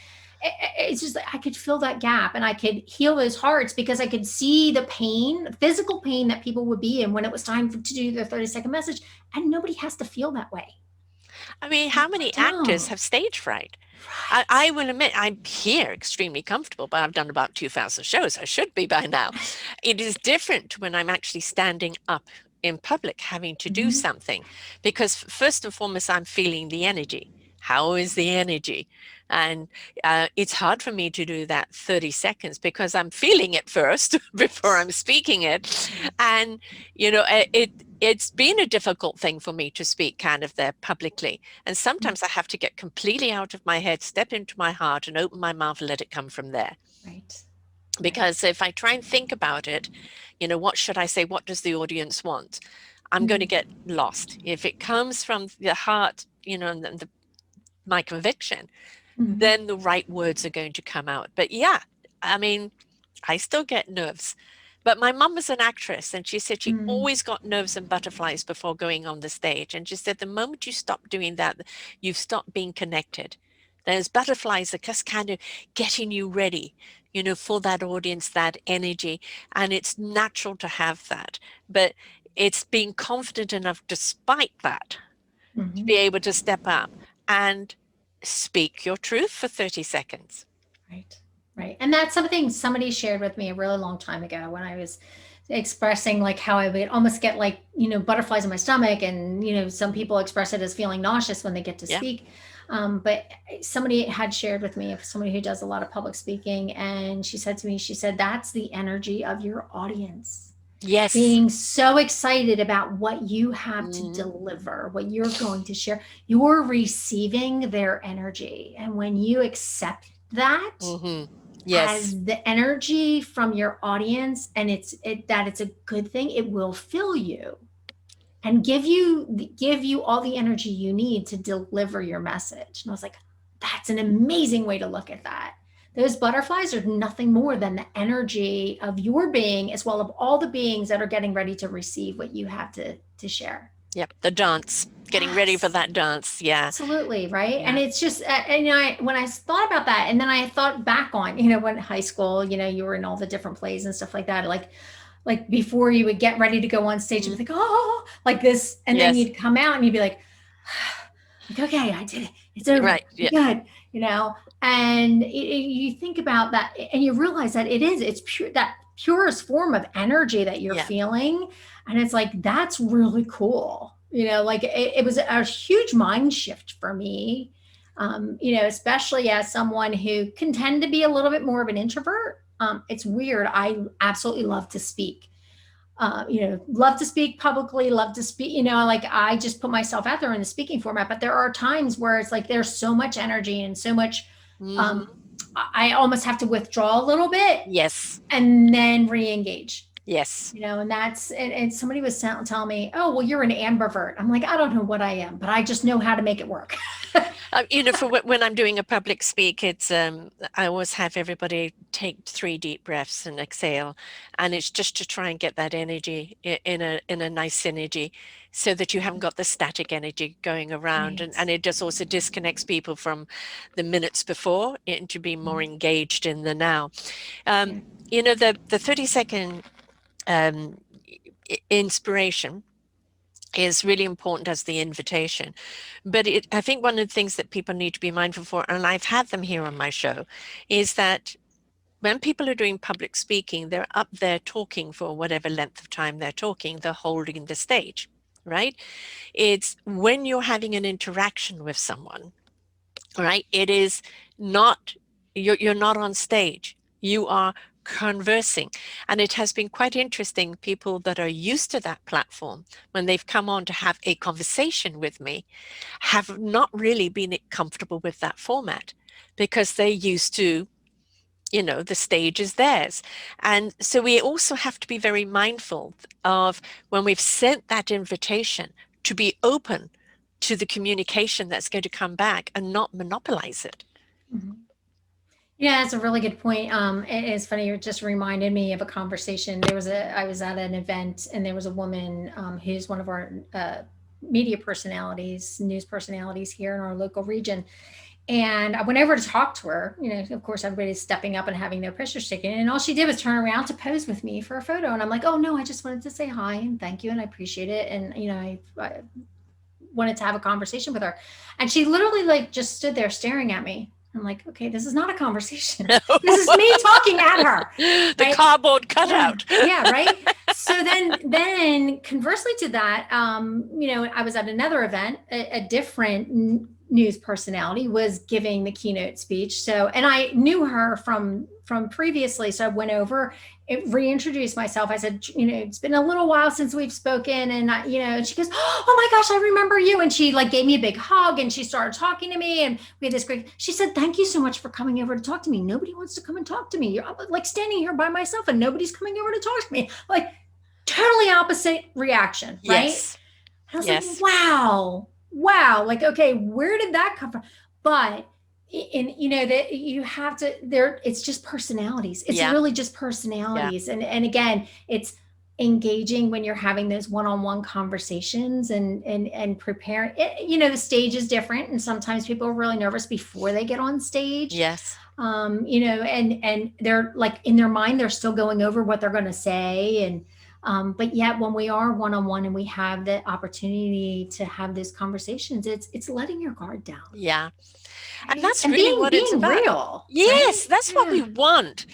it's just like I could fill that gap and I could heal those hearts because I could see the pain, physical pain that people would be in when it was time to do the 30-second message. And nobody has to feel that way. I mean, They how many actors don't. have stage fright? I Right. will admit, I'm here extremely comfortable, but I've done about 2,000 shows. I should be by now. It is different when I'm actually standing up in public having to do Mhm. something, because first and foremost, I'm feeling the energy. How is the energy? And it's hard for me to do that 30 seconds because I'm feeling it first before I'm speaking it. And, it's been a difficult thing for me to speak kind of there publicly. And sometimes I have to get completely out of my head, step into my heart, and open my mouth and let it come from there. Right. Right. Because if I try and think about it, what should I say? What does the audience want? I'm going to Mhm. get lost. If it comes from the heart, and my conviction, Mhm. then the right words are going to come out. But yeah, I mean, I still get nerves. But my mum was an actress, and she said she Mm. always got nerves and butterflies before going on the stage. And she said the moment you stop doing that, you've stopped being connected. Those butterflies are just kind of getting you ready, for that audience, that energy. And it's natural to have that. But it's being confident enough despite that to Mhm. be able to step up and speak your truth for 30 seconds. Right. Right. And that's something somebody shared with me a really long time ago when I was expressing like how I would almost get like, butterflies in my stomach. And, some people express it as feeling nauseous when they get to Yeah. speak. But somebody had shared with me, somebody who does a lot of public speaking, and she said to me, she said, that's the energy of your audience Yes. being so excited about what you have to Mhm. deliver, what you're going to share. You're receiving their energy. And when you accept that Mhm. Yes. as the energy from your audience, and that it's a good thing, it will fill you and give you all the energy you need to deliver your message. And I was like, that's an amazing way to look at that. Those butterflies are nothing more than the energy of your being, as well as all the beings that are getting ready to receive what you have to share. Yep. The dance. Getting ready for Yes. that dance. Yeah. Absolutely, right? And Yeah. it's just, and when I thought about that, and then I thought back on, when high school, you were in all the different plays and stuff like that, like before you would get ready to go on stage, you'd Mhm. be like, oh, like this, and then Yes. you'd come out and you'd be like, okay, I did it, it's over, Right. I'm Yeah. good, and you think about that, and you realize that it's pure, that purest form of energy that you're Yeah. feeling, and it's like that's really cool, like it was a huge mind shift for me, especially as someone who can tend to be a little bit more of an introvert. It's weird, I absolutely love to speak, love to speak publicly, love to speak, like I just put myself out there in the speaking format. But there are times where it's like there's so much energy and so much, Mhm. um, I almost have to withdraw a little bit Yes. and then re-engage. Yes. And and somebody was telling me, oh, well, you're an ambivert. I'm like, I don't know what I am, but I just know how to make it work. For when I'm doing a public speak, it's I always have everybody take 3 deep breaths and exhale, and it's just to try and get that energy in a nice synergy, so that you haven't got the static energy going around, and Right. it just also disconnects people from the minutes before and to be more engaged in the now. Yeah. The 30-second um, inspiration is really important as the invitation. But I think one of the things that people need to be mindful for, and I've had them here on my show, is that when people are doing public speaking, they're up there talking for whatever length of time they're talking, they're holding the stage, right? It's when you're having an interaction with someone, right? It is not, you're not on stage. You are conversing. And it has been quite interesting. People that are used to that platform, when they've come on to have a conversation with me, have not really been comfortable with that format because they're used to, the stage is theirs. And so we also have to be very mindful of when we've sent that invitation to be open to the communication that's going to come back and not monopolize it. Mhm. Yeah, that's a really good point. It's funny. It just reminded me of a conversation. I was at an event, and there was a woman who's one of our media personalities, news personalities here in our local region. And I went over to talk to her. Of course, everybody's stepping up and having their pictures taken. And all she did was turn around to pose with me for a photo. And I'm like, oh, no, I just wanted to say hi and thank you. And I appreciate it. And, I wanted to have a conversation with her. And she literally like just stood there staring at me. I'm like, okay, this is not a conversation. This is me talking at her. The Right? cardboard Yeah. cutout. Yeah. Right. So then conversely to that, I was at another event, a different news personality was giving the keynote speech. So, and I knew her from previously. So I went over, reintroduced myself. I said, it's been a little while since we've spoken. And and she goes, oh my gosh, I remember you. And she like gave me a big hug and she started talking to me. And we had this great, she said, thank you so much for coming over to talk to me. Nobody wants to come and talk to me. You're like standing here by myself and nobody's coming over to talk to me. Like totally opposite reaction. Right. Yes. And I was like, Yes. wow. Like, okay, where did that come from? But that you have to there, it's just personalities. It's Yeah. really just Yeah. personalities. And again, it's engaging when you're having those one-on-one conversations and preparing it. The stage is different. And sometimes people are really nervous before they get on stage. Yes. And they're like in their mind, they're still going over what they're going to say. But yet when we are one-on-one and we have the opportunity to have those conversations, it's letting your guard down, Yeah. And right? that's And really being what it's being about. real, right? Yes, that's what Yeah. we want.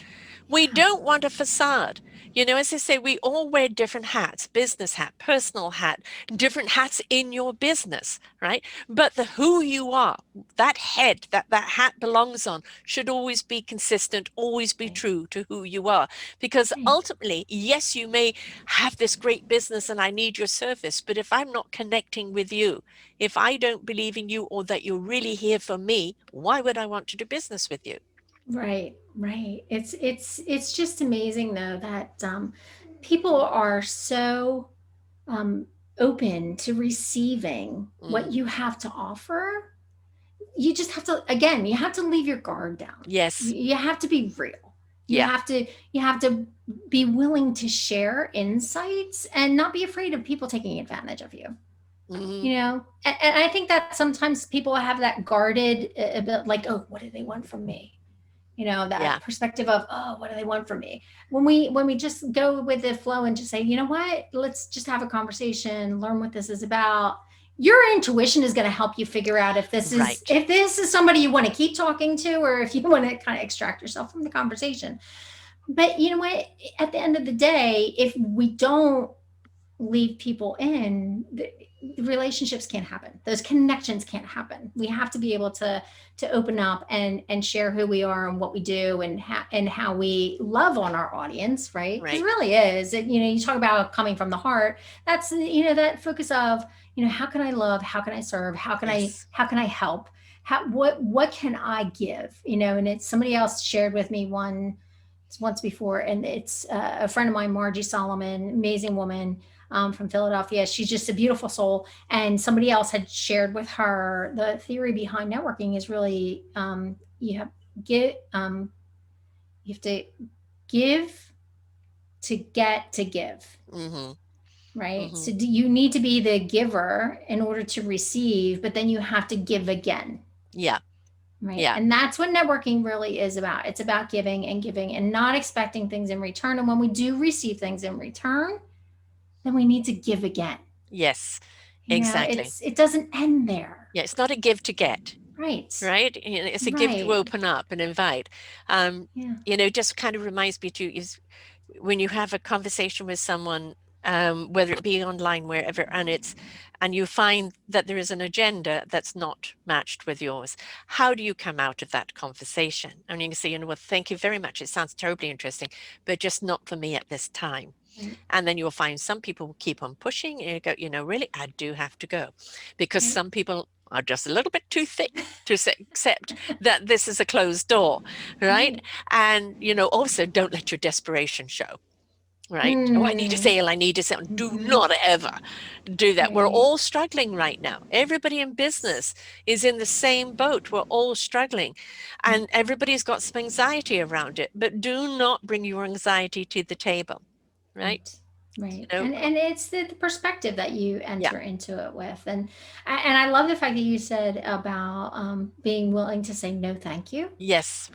We Yeah. don't want a facade. As I say, we all wear different hats, business hat, personal hat, different hats in your business, right? But the who you are, that head that hat belongs on should always be consistent, always be Right. true to who you are. Because Right. ultimately, yes, you may have this great business and I need your service, but if I'm not connecting with you, if I don't believe in you or that you're really here for me, why would I want to do business with you? Right. Right. It's just amazing though that people are so um, open to receiving what Mm. you have to offer. You just have to, again, you have to leave your guard down. Yes. You have to be real. you Yeah. have to you have to be willing to share insights and not be afraid of people taking advantage of you. Hmm. And I think that sometimes people have that guarded a bit, like, oh, what do they want from me? That Yeah. perspective of, oh, what do they want from me? When we just go with the flow and just say, you know what, let's just have a conversation, learn what this is about. Your intuition is going to help you figure out Right. if this is somebody you want to keep talking to, or if you want to kind of extract yourself from the conversation. But you know what, at the end of the day, if we don't leave people in, the relationships can't happen, those connections can't happen. We have to be able to open up and share who we are and what we do, and how we love on our audience, right? Because it Right. really is you talk about coming from the heart. That's that focus of, how can I love, how can I serve, Yes. how can I help, what can I give, and it's somebody else shared with me once before, and it's a friend of mine, Margie Solomon, amazing woman, from Philadelphia. She's just a beautiful soul. And somebody else had shared with her the theory behind networking is really, get you have to give to get to give, Hmm. right? Hmm. So you need to be the giver in order to receive, but then you have to give again. Yeah. Right. Yeah. And that's what networking really is about. It's about giving and not expecting things in return. And when we do receive things in return, then we need to give again. Yes. Exactly. It doesn't end there. Yeah. It's not a give to get, Right. right? It's a give to Right. open up and invite. Um, Yeah. just kind of reminds me too is when you have a conversation with someone, whether it be online, wherever, and you find that there is an agenda that's not matched with yours. How do you come out of that conversation? And you can say, well, thank you very much. It sounds terribly interesting, but just not for me at this time. Right. And then you'll find some people will keep on pushing and you go, really, I do have to go, because Right. some people are just a little bit too thick to accept that this is a closed door, right? Right. And, also don't let your desperation show. Right. Oh, I need a Mm. sale. I need a sale. Do Mm-hmm. not ever do that. We're Right. all struggling right now. Everybody in business is in the same boat. We're all struggling Right. and everybody's got some anxiety around it. But do not bring your anxiety to the table. Right. Right. Right. You know, And it's the perspective that you yeah. enter into it with. And I love the fact that you said about being willing to say no thank you. Yes.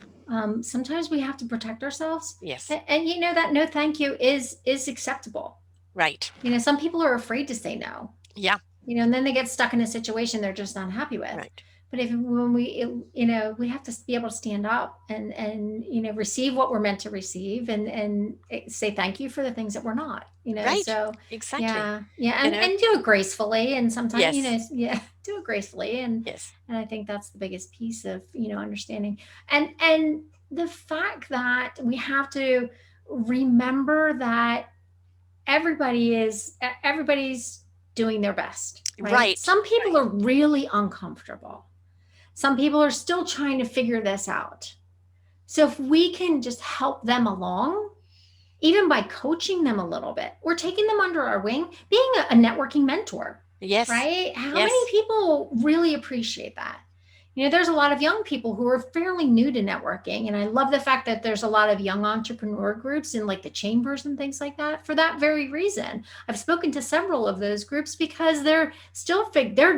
Sometimes we have to protect ourselves. Yes. And that no thank you is acceptable. Right. Some people are afraid to say no. Yeah. And then they get stuck in a situation they're just not happy with. Right. But if when we have to be able to stand up and receive what we're meant to receive and say thank you for the things that we're not. Right. So Exactly. yeah, You and know, and do it gracefully, and sometimes yes. yeah, do it gracefully, Yes. and I think that's the biggest piece of understanding, and the fact that we have to remember that everybody's doing their best, right? Right. Some people Right. are really uncomfortable. Some people are still trying to figure this out. So if we can just help them along, even by coaching them a little bit or taking them under our wing, being a networking mentor, Yes. right? How many Yes. people really appreciate that? There's a lot of young people who are fairly new to networking. And I love the fact that there's a lot of young entrepreneur groups in like the chambers and things like that for that very reason. I've spoken to several of those groups because they're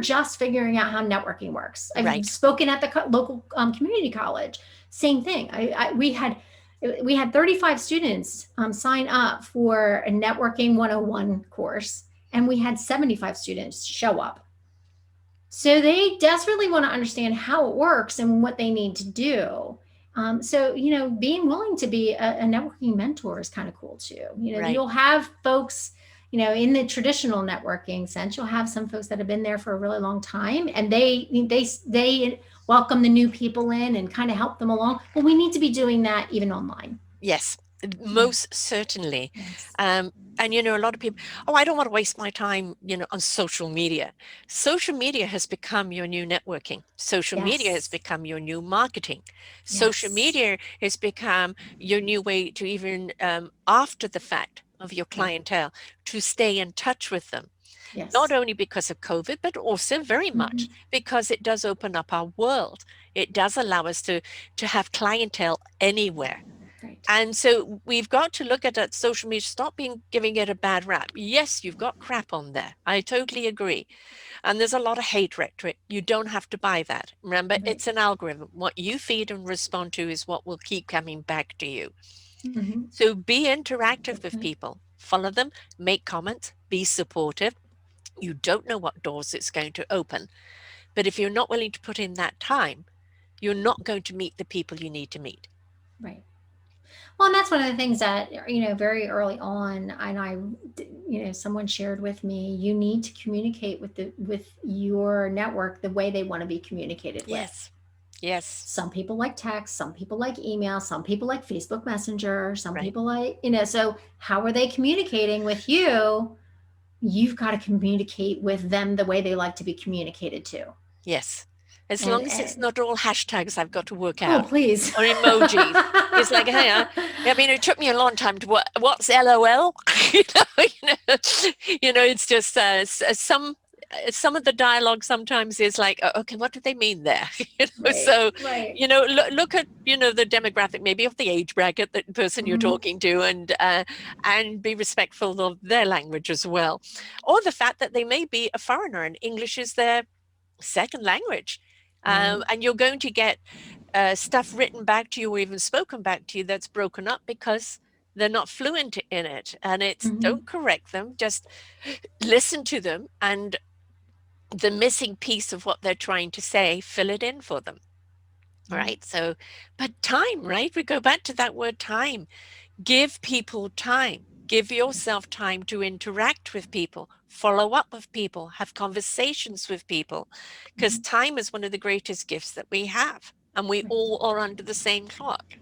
just figuring out how networking works. I've Right. spoken at the local community college. Same thing. We had 35 students sign up for a networking 101 course, and we had 75 students show up. So they desperately want to understand how it works and what they need to do. So being willing to be a networking mentor is kind of cool too. Right. You'll have folks, in the traditional networking sense, you'll have some folks that have been there for a really long time, and they welcome the new people in and kind of help them along. Well, we need to be doing that even online. Yes, Yeah. most certainly. Yes. And a lot of people, oh, I don't want to waste my time, on social media. Social media has become your new networking. Social media has Yes. become your new marketing. Social Yes. media has become your new way to even, after the fact of your Right. clientele, to stay in touch with them. Not Yes. only because of COVID, but also very much Hmm. because it does open up our world. It does allow us to have clientele anywhere. Right. And so we've got to look at that social media, stop giving it a bad rap. Yes, you've got crap on there. I totally agree. And there's a lot of hate rhetoric. You don't have to buy that. Remember, Right. it's an algorithm. What you feed and respond to is what will keep coming back to you. Hmm. So be interactive Good with point. people, follow them, make comments, be supportive. You don't know what doors it's going to open. But if you're not willing to put in that time, you're not going to meet the people you need to meet. Right. Well, and that's one of the things that, very early on, and someone shared with me, you need to communicate with your network the way they want to be communicated with. Yes. Yes. Some people like text, some people like email, some people like Facebook Messenger, some Right. people so how are they communicating with you? You've got to communicate with them the way they like to be communicated to. Yes. As long as it's And not all hashtags I've got to work oh, out please. or emojis. It's like, hey, I mean, it took me a long time to what's LOL. It's just some of the dialogue sometimes is like, okay, what do they mean there? Right, So, right. look at the demographic, maybe of the age bracket, that person you're Hmm. talking to, and be respectful of their language as well, or the fact that they may be a foreigner and English is their second language. Right. And you're going to get stuff written back to you or even spoken back to you that's broken up because they're not fluent in it. And it's Hmm. don't correct them, just listen to them, and the missing piece of what they're trying to say, fill it in for them. All Right. right. So, but time, right? We go back to that word time. Give people time. Give yourself time to interact with people, follow up with people, have conversations with people, because Mhm. time is one of the greatest gifts that we have. And we Right. all are under the same clock.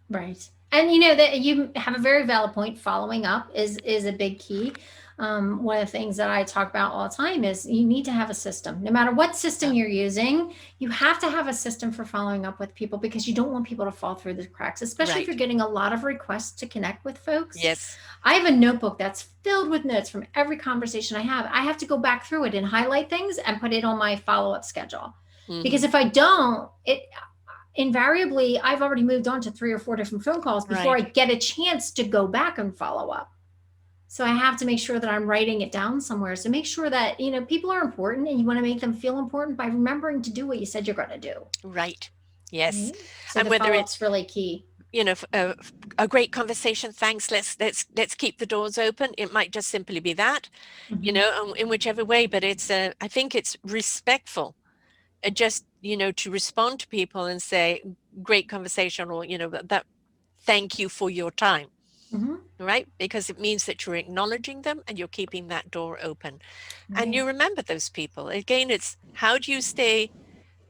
Right. And you know that you have a very valid point. Following up is a big key. One of the things that I talk about all the time is you need to have a system. No matter what system Yeah, you're using, you have to have a system for following up with people because you don't want people to fall through the cracks, especially if you're right. getting a lot of requests to connect with folks. Yes. I have a notebook that's filled with notes from every conversation I have. I have to go back through it and highlight things and put it on my follow up schedule. Because Hmm. if I don't, it invariably I've already moved on to 3 or 4 different phone calls before I Right. get a chance to go back and follow up. So I have to make sure that I'm writing it down somewhere. So make sure that, people are important and you want to make them feel important by remembering to do what you said you're going to do. Right. Yes. Right. So And the whether follow it's, up's really key. a great conversation, thanks, let's keep the doors open. It might just simply be that, Mm-hmm. in whichever way, but I think it's respectful, just, to respond to people and say, great conversation, or, that thank you for your time, Mm-hmm. right? Because it means that you're acknowledging them and you're keeping that door open. And Right. you remember those people. Again, it's how do you stay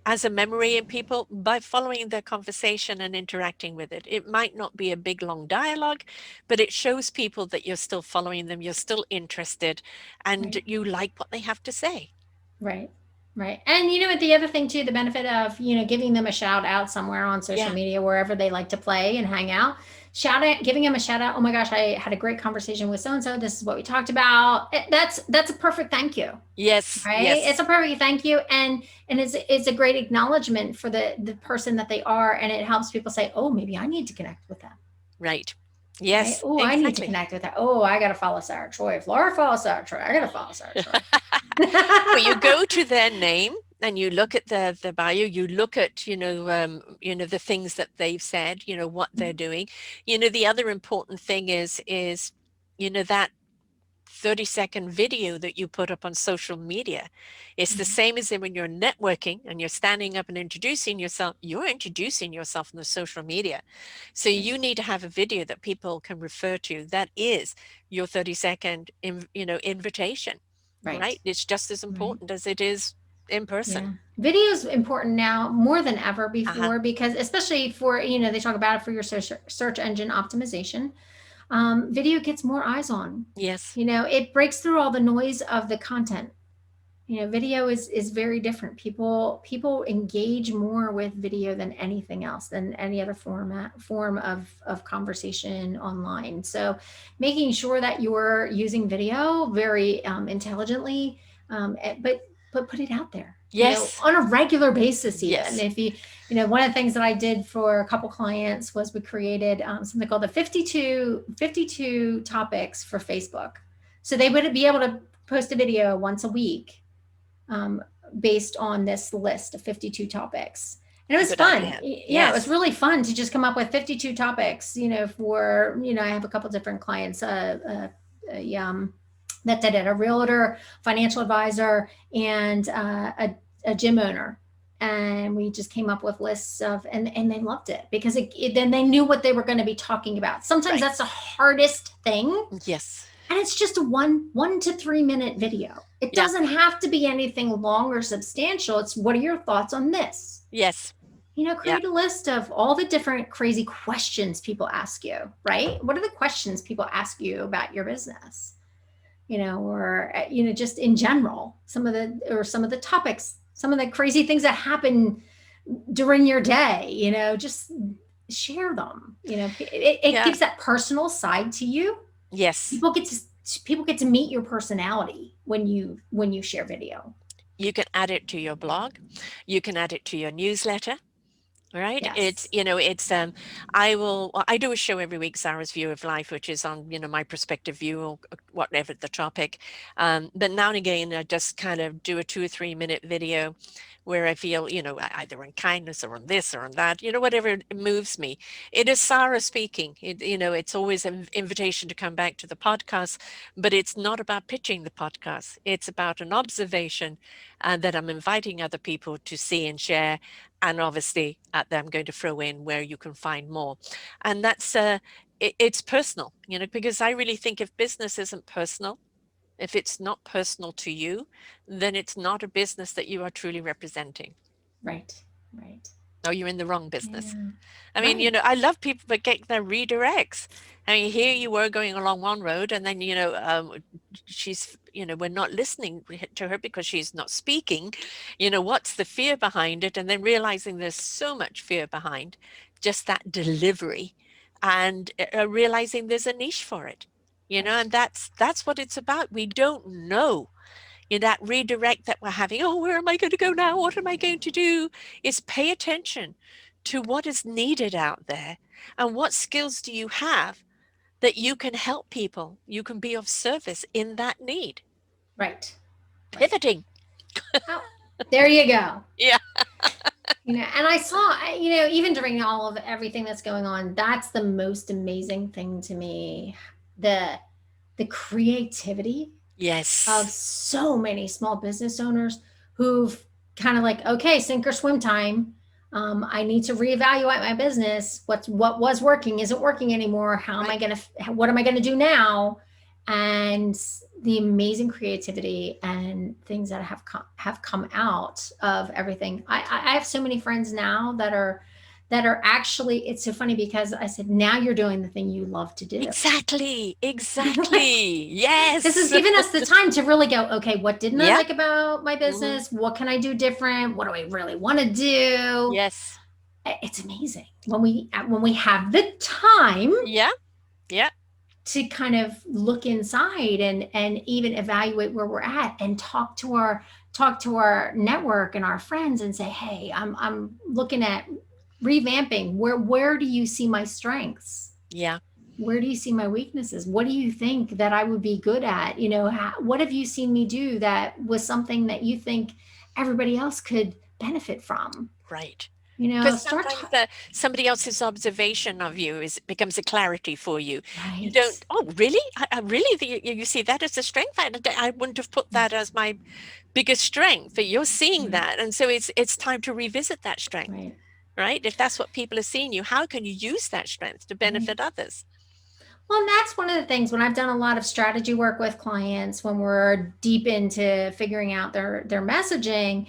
as a memory in people? By following their conversation and interacting with it. It might not be a big, long dialogue, but it shows people that you're still following them, you're still interested, and Right. you like what they have to say. Right. Right. And you know what, the other thing too, the benefit of, giving them a shout out somewhere on social Yeah. media, wherever they like to play and hang out. Shout out, giving them a shout out. Oh my gosh, I had a great conversation with so and so. This is what we talked about. That's a perfect thank you. Yes. Right? It's Yes. a perfect thank you. And it's a great acknowledgement for the person that they are. And it helps people say, oh, maybe I need to connect with them. Right. Right. Yes, Oh, I need to exactly. connect with that. Oh, I gotta follow Sarah Troy. If Laura follows Sarah Troy, I gotta follow Sarah Troy. Well, you go to their name and you look at the bio, you look at, the things that they've said, what they're doing. The other important thing is, that 30-second video that you put up on social media. It's the same as when you're networking and you're standing up and introducing yourself, you're introducing yourself on the social media. So Right. you need to have a video that people can refer to that is your 30-second, invitation, Right. right? It's just as Right. important as it is in person. Yeah. Video is important now more than ever Uh-huh. before because, especially for, they talk about it for your search engine optimization. Video gets more eyes on. Yes. It breaks through all the noise of the content. Video is very different. People engage more with video than anything else, than any other form of conversation online. So making sure that you're using video very intelligently, but put it out there, Yes. on a regular basis. Even Yes. if one of the things that I did for a couple clients was we created something called the 52 topics for Facebook. So they would be able to post a video once a week, um, based on this list of 52 topics. And it was Good fun. idea. Yeah, it was Yes. really fun to just come up with 52 topics, for, I have a couple different clients, that did it, a realtor, financial advisor, and a gym owner. And we just came up with lists of, and they loved it because then they knew what they were going to be talking about. Sometimes Right. that's the hardest thing, Yes. and it's just a 1 to 3 minute video. It Yeah. doesn't have to be anything long or substantial. It's, what are your thoughts on this? Yes. Yeah. Create a list of all the different crazy questions people ask you, right? What are the questions people ask you about your business? Or just in general, some of the topics, some of the crazy things that happen during your day, just share them. It Yeah. gives that personal side to you. Yes. People get to meet your personality when you share video. You can add it to your blog. You can add it to your newsletter. Right. It's, Yes. I do a show every week, Sarah's View of Life, which is on, my perspective view or whatever the topic. But now and again, I just kind of do a 2 or 3 minute video where I feel, either on kindness or on this or on that, whatever moves me. It is Sarah speaking. It's always an invitation to come back to the podcast, but it's not about pitching the podcast. It's about an observation that I'm inviting other people to see and share. And obviously, I'm going to throw in where you can find more. And that's, it's personal, because I really think if business isn't personal, if it's not personal to you, then it's not a business that you are truly representing. Right. Right. Or you're in the wrong business. Yeah. I mean, Right. I love people that get their redirects. I mean, here you were going along one road, and then, she's, we're not listening to her because she's not speaking. What's the fear behind it? And then realizing there's so much fear behind just that delivery, and realizing there's a niche for it. And Right. that's what it's about. We don't know in that redirect that we're having. Oh, where am I going to go now? What am I going to do? Is pay attention to what is needed out there, and what skills do you have that you can help people, you can be of service in that need. Right. Right. Pivoting. Oh, there you go. Yeah. And I saw, even during all of everything that's going on, that's the most amazing thing to me. The the creativity of Yes. so many small business owners who've kind of like, okay, sink or swim time. I need to reevaluate my business. What was working isn't working anymore. How am I Right. gonna? What am I gonna do now? And the amazing creativity and things that have come out of everything. I have so many friends now that are actually. It's so funny because I said, now you're doing the thing you love to do. Exactly. Like, Exactly. this has Yes. given us the time to really go, okay, what didn't I Yeah. like about my Hmm. business? What can I do different? What do I really want to do? Yes. It's amazing when we have the time Yeah. Yeah. to kind of look inside and even evaluate where we're at and talk to our network and our friends and say, hey, I'm looking at revamping. Where do you see my strengths? Yeah. Where do you see my weaknesses? What do you think that I would be good at? What have you seen me do that was something that you think everybody else could benefit from? Right. Because Start sometimes somebody else's observation of you becomes a clarity for you. You right. don't, oh, really? I really, you see that as a strength? I wouldn't have put that as my biggest strength, but you're seeing Right. that. And so it's time to revisit that strength, Right. right? If that's what people are seeing you, how can you use that strength to Right. benefit others? Well, and that's one of the things when I've done a lot of strategy work with clients when we're deep into figuring out their messaging.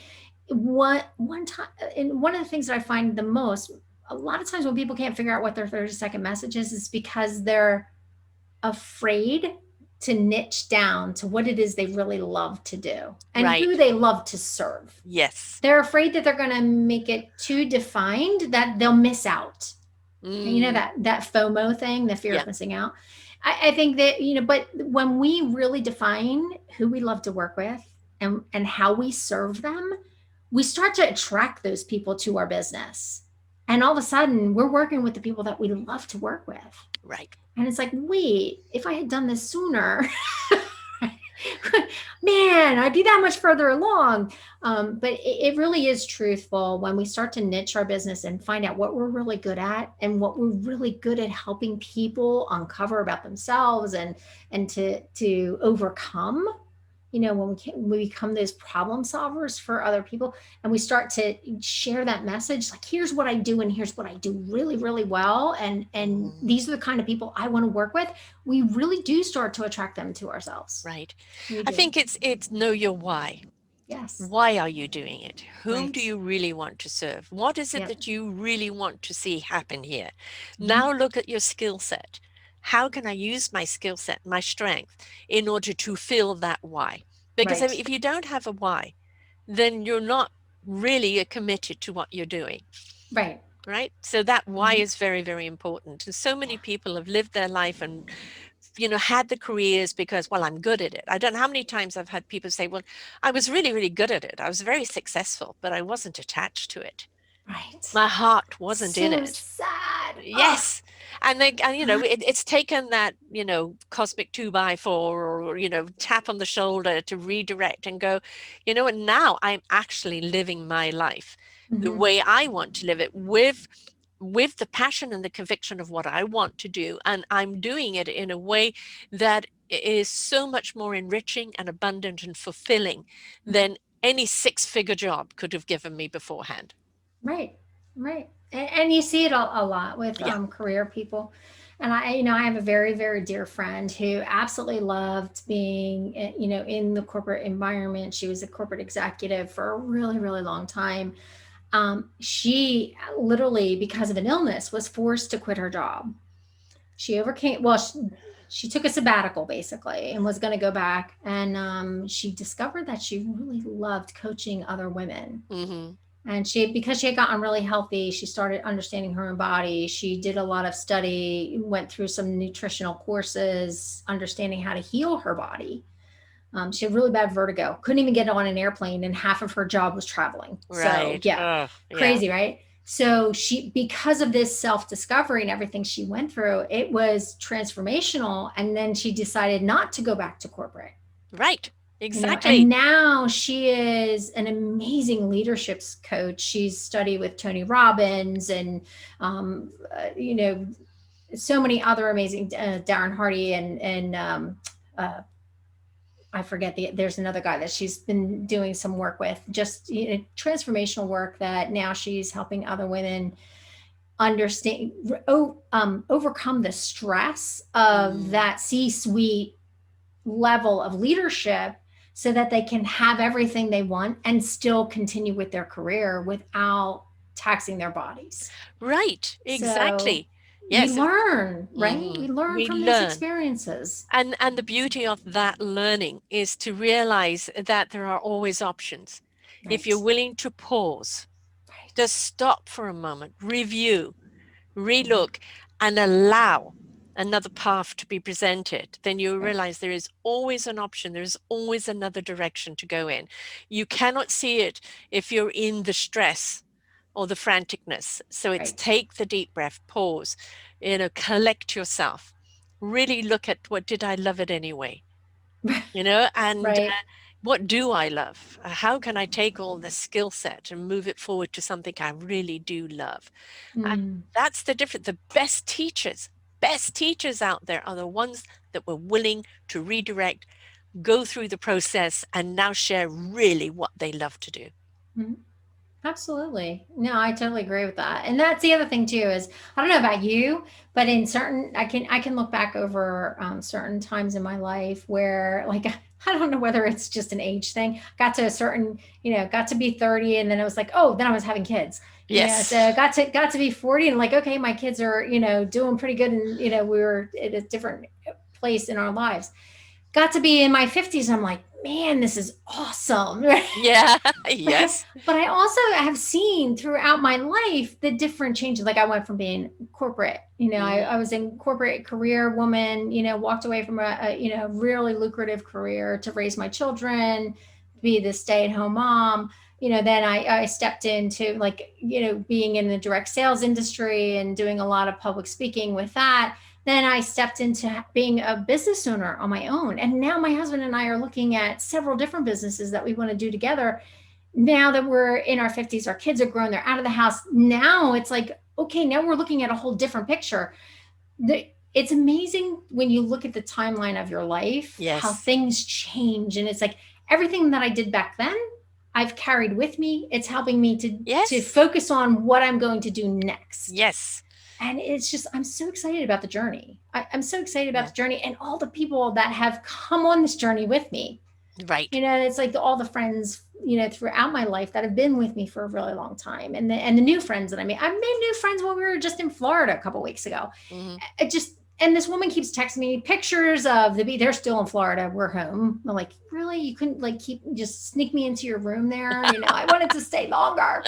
One time, and one of the things that I find the most, a lot of times when people can't figure out what their 30-second message is because they're afraid to niche down to what it is they really love to do and who Right. they love to serve. Yes. They're afraid that they're going to make it too defined that they'll miss out. And Mm, that FOMO thing, the fear yeah. of missing out. I think that, but when we really define who we love to work with and how we serve them, we start to attract those people to our business. And all of a sudden, we're working with the people that we love to work with. Right. And it's like, wait, if I had done this sooner, man, I'd be that much further along. But it really is truthful when we start to niche our business and find out what we're really good at and what we're really good at helping people uncover about themselves and to overcome. When we become those problem solvers for other people and we start to share that message, like, here's what I do and here's what I do really, really well. And Mm, these are the kind of people I want to work with. We really do start to attract them to ourselves. right. We I do. think it's know your why. Yes. Why are you doing it? Whom do Right. you really want to serve? What is it Yep. that you really want to see happen here? Mhm. Now look at your skill set. How can I use my skill set, my strength, in order to fill that why? Because Right. if you don't have a why, then you're not really committed to what you're doing, Right. right? So that why Right. is very, very important. And so Yeah. many people have lived their life and had the careers because, well, I'm good at it. I don't know how many times I've had people say, well, I was really, really good at it. I was very successful, but I wasn't attached to it. Right. My heart wasn't in So it. sad. Oh. Yes. It's taken that, cosmic 2x4 or, tap on the shoulder to redirect and go, and now I'm actually living my life the Hmm. way I want to live it with the passion and the conviction of what I want to do. And I'm doing it in a way that is so much more enriching and abundant and fulfilling than any six-figure job could have given me beforehand. Right, right. And you see it a lot with Yeah. career people. And I have a very, very dear friend who absolutely loved being, in the corporate environment. She was a corporate executive for a really, really long time. She literally, because of an illness, was forced to quit her job. She overcame, well, she took a sabbatical basically and was going to go back. And she discovered that she really loved coaching other women. Mm-hmm. And because she had gotten really healthy, she started understanding her own body. She did a lot of study, went through some nutritional courses, understanding how to heal her body. She had really bad vertigo, couldn't even get on an airplane, and half of her job was traveling. So, Right. yeah, Oh, yeah. crazy, right? So, because of this self discovery and everything she went through, it was transformational. And then she decided not to go back to corporate. Right. And Exactly. now she is an amazing leadership coach. She's studied with Tony Robbins and, so many other amazing, Darren Hardy and uh, I forget there's another guy that she's been doing some work with, just transformational work that now she's helping other women understand, overcome the stress of Mm. that C-suite level of leadership so that they can have everything they want and still continue with their career without taxing their bodies. Right. So Exactly. we Yes. learn, right? Mm-hmm. We learn We from those learn. experiences. And the beauty of that learning is to realize that there are always options. If you're Right. willing to pause, Right. just stop for a moment, review, Mhm. relook, and allow another path to be presented, then you Right. realize there is always an option. There is always another direction to go in. You cannot see it if you're in the stress or the franticness. So it's Right. take the deep breath, pause, collect yourself, really look at what did I love it anyway, and Right. what do I love? How can I take all the skill set and move it forward to something I really do love? And Mm. that's the difference. The best teachers out there are the ones that were willing to redirect, go through the process, and now share really what they love to do. Mm. Absolutely. No, I totally agree with that. And that's the other thing too is I don't know about you, but in certain I can look back over certain times in my life where like I don't know whether it's just an age thing. Got to a certain, got to be 30 and then it was like, oh, then I was having kids. So Yes. got to be 40 and like, okay, my kids are, doing pretty good and we were at a different place in our lives. Got to be in my 50s and I'm like, man, this is awesome. Yeah. But Yes. I also have seen throughout my life the different changes. Like I went from being corporate, I Hmm. was in corporate career woman, walked away from a really lucrative career to raise my children, be the stay at home mom. Then I stepped into like, being in the direct sales industry and doing a lot of public speaking with that. Then I stepped into being a business owner on my own. And now my husband and I are looking at several different businesses that we want to do together. Now that we're in our 50s, our kids are grown, they're out of the house. Now it's like, okay, now we're looking at a whole different picture. It's amazing when you look at the timeline of your life, how Yes. things change. And it's like everything that I did back then, I've carried with me. It's helping me to Yes. focus on what I'm going to do next. Yes. And it's just, I'm so excited about the journey. I'm so excited about Yeah. the journey and all the people that have come on this journey with me. Right. It's like all the friends, throughout my life that have been with me for a really long time. And the new friends that I made new friends when we were just in Florida a couple weeks ago. Hmm. It just, and this woman keeps texting me pictures of they're still in Florida. We're home. I'm like, really? You couldn't like keep just sneak me into your room there? I wanted to stay longer.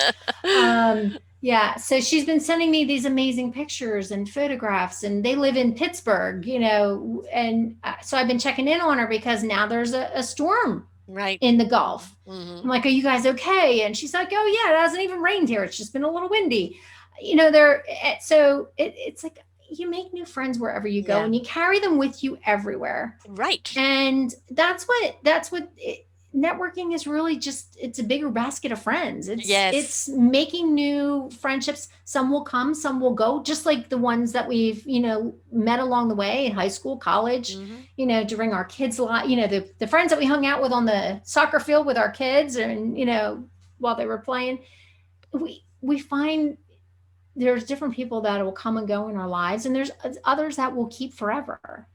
Yeah. So she's been sending me these amazing pictures and photographs, and they live in Pittsburgh, and so I've been checking in on her because now there's a storm Right. in the Gulf. Hmm. I'm like, are you guys okay? And she's like, oh yeah, it hasn't even rained here. It's just been a little windy. It's like you make new friends wherever you go Yeah. and you carry them with you everywhere. Right. And networking is really just, it's a bigger basket of friends. It's Yes. making new friendships. Some will come, some will go, just like the ones that we've met along the way in high school, college, Hmm. during our kids life, the friends that we hung out with on the soccer field with our kids and while they were playing. we find there's different people that will come and go in our lives, and there's others that will keep forever.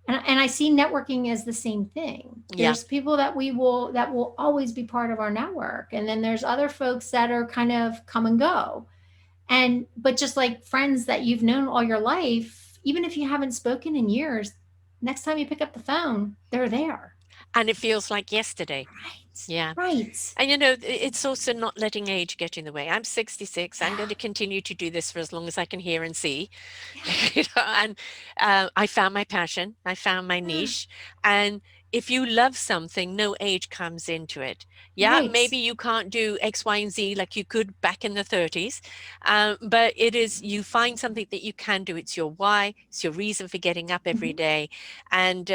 And I see networking as the same thing. Yeah. There's people that will always be part of our network, and then there's other folks that are kind of come and go. And but just like friends that you've known all your life, even if you haven't spoken in years, next time you pick up the phone, they're there. And it feels like yesterday. Right. Yeah. Right. And it's also not letting age get in the way. I'm 66. I'm going to Yeah. continue to do this for as long as I can hear and see. Yeah. And I found my passion. I found my Yeah. niche. And if you love something, no age comes into it. Yeah, maybe Right. you can't do X, Y, and Z like you could back in the 30s, but it is you find something that you can do. It's your why. It's your reason for getting up every Hmm. day, and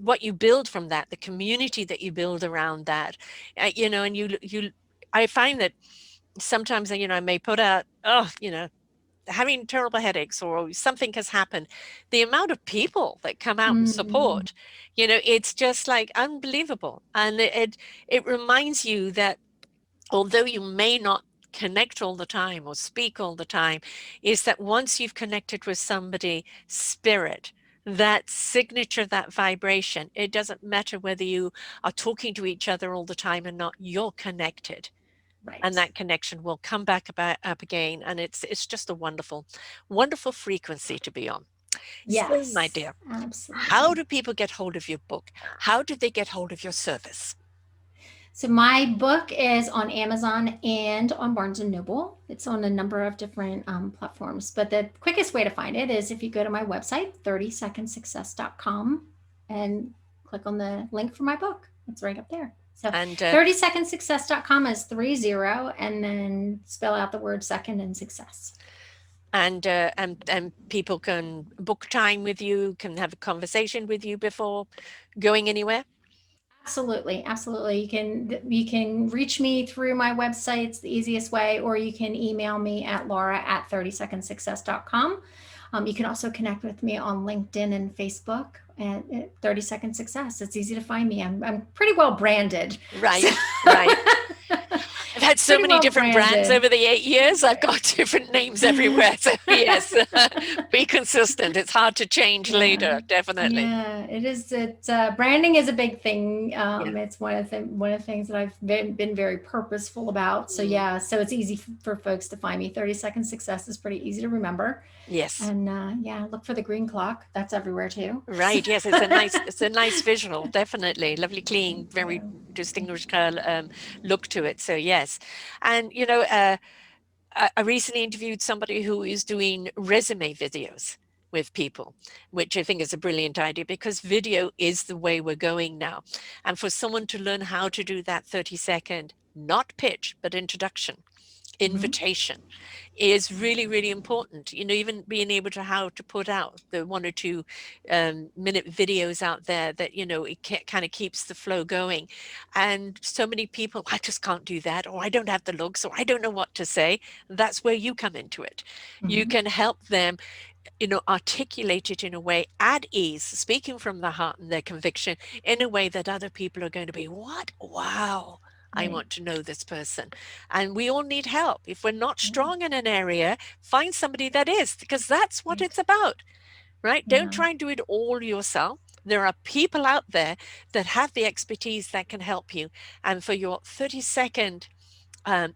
what you build from that, the community that you build around that, and you. I find that sometimes, I may put out, having terrible headaches or something has happened, the amount of people that come out and Mm. support, it's just like unbelievable. And it reminds you that although you may not connect all the time or speak all the time, is that once you've connected with somebody, spirit, that signature, that vibration, it doesn't matter whether you are talking to each other all the time or not, you're connected, and Right. that connection will come back up again, and it's just a wonderful, wonderful frequency to be on. So, my Yes. dear, how Absolutely. do people get hold of your book? How do they get hold of your service? So my book is on Amazon and on Barnes and Noble. It's on a number of different platforms, but the quickest way to find it is if you go to my website, 30secondsuccess.com, and click on the link for my book. It's right up there. So And 30secondsuccess.com is 30, and then spell out the word second and success. and people can book time with you, can have a conversation with you before going anywhere. Absolutely, absolutely. You can reach me through my website. It's the easiest way, or you can email me at laura at 30secondsuccess.com. You can also connect with me on LinkedIn and Facebook at 30 Second Success. It's easy to find me. I'm pretty well branded. So Right, right. I've had so pretty many well different brands branded. over the 8 years. I've got different names everywhere. So yes, be consistent. It's hard to change Yeah. later, definitely. Yeah, it is. Branding is a big thing. Yeah. It's one of the things that I've been very purposeful about. So Mm, yeah, so it's easy for folks to find me. 30 Second Success is pretty easy to remember, yes. and yeah, look for the green clock. That's everywhere too. Right. Yes, it's a nice visual, definitely. Lovely, clean, Thank very you. distinguished look to it. So yes. And I recently interviewed somebody who is doing resume videos with people, which I think is a brilliant idea because video is the way we're going now. And for someone to learn how to do that 30-second, not pitch, but introduction, Hmm. invitation is really, really important. Even being able to how to put out the 1 or 2 minute videos out there that, it kind of keeps the flow going. And so many people, I just can't do that, or I don't have the looks, or I don't know what to say. That's where you come into it. You Hmm. can help them, articulate it in a way at ease, speaking from the heart and their conviction in a way that other people are going to be, what? Wow. I Right. want to know this person. And we all need help. If we're not Yeah. strong in an area, find somebody that is, because that's what it's Right. about, right? Don't Yeah. try and do it all yourself. There are people out there that have the expertise that can help you. And for your 30-second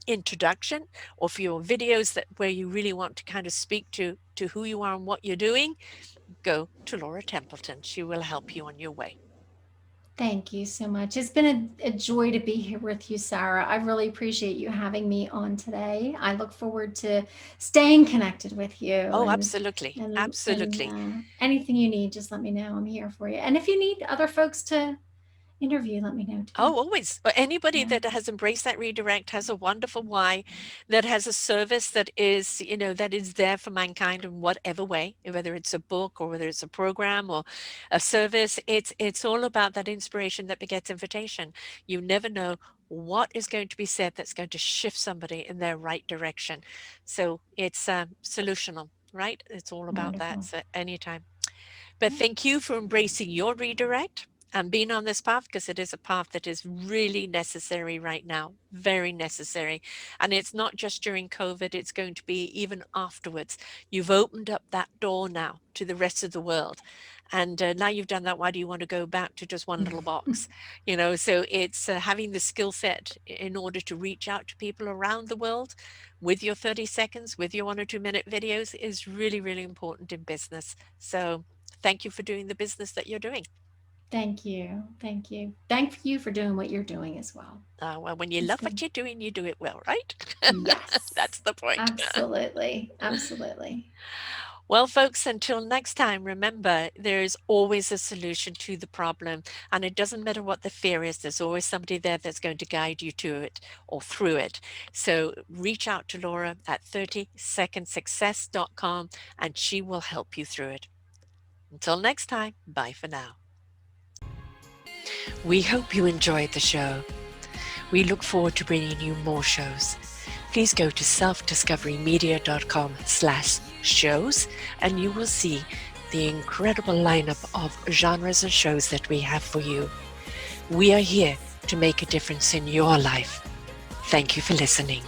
introduction, or for your videos that where you really want to kind of speak to who you are and what you're doing, go to Laura Templeton. She will help you on your way. Thank you so much. It's been a joy to be here with you, Sarah. I really appreciate you having me on today. I look forward to staying connected with you, Oh, and absolutely. and Absolutely. anything you need, just let me know. I'm here for you. And if you need other folks to interview, let me know too. Oh, always. Anybody Yeah. that has embraced that redirect has a wonderful why, that has a service that is, that is there for mankind in whatever way, whether it's a book or whether it's a program or a service. It's all about that inspiration that begets invitation. You never know what is going to be said that's going to shift somebody in their right direction. So it's solutional, right? It's all about that. Wonderful. So anytime. But thank you for embracing your redirect. and being on this path, because it is a path that is really necessary right now, very necessary. And it's not just during COVID, it's going to be even afterwards. You've opened up that door now to the rest of the world. And now you've done that, why do you want to go back to just one little box? So it's having the skill set in order to reach out to people around the world with your 30 seconds, with your 1 or 2 minute videos is really, really important in business. So thank you for doing the business that you're doing. Thank you. Thank you. Thank you for doing what you're doing as well. Well, when you It's love good. what you're doing, you do it well, right? Yes. That's the point. Absolutely. Absolutely. Well, folks, until next time, remember there's always a solution to the problem. And it doesn't matter what the fear is, there's always somebody there that's going to guide you to it or through it. So reach out to Laura at 30secondsuccess.com and she will help you through it. Until next time, bye for now. We hope you enjoyed the show. We look forward to bringing you more shows. Please go to selfdiscoverymedia.com/shows and you will see the incredible lineup of genres and shows that we have for you. We are here to make a difference in your life. Thank you for listening.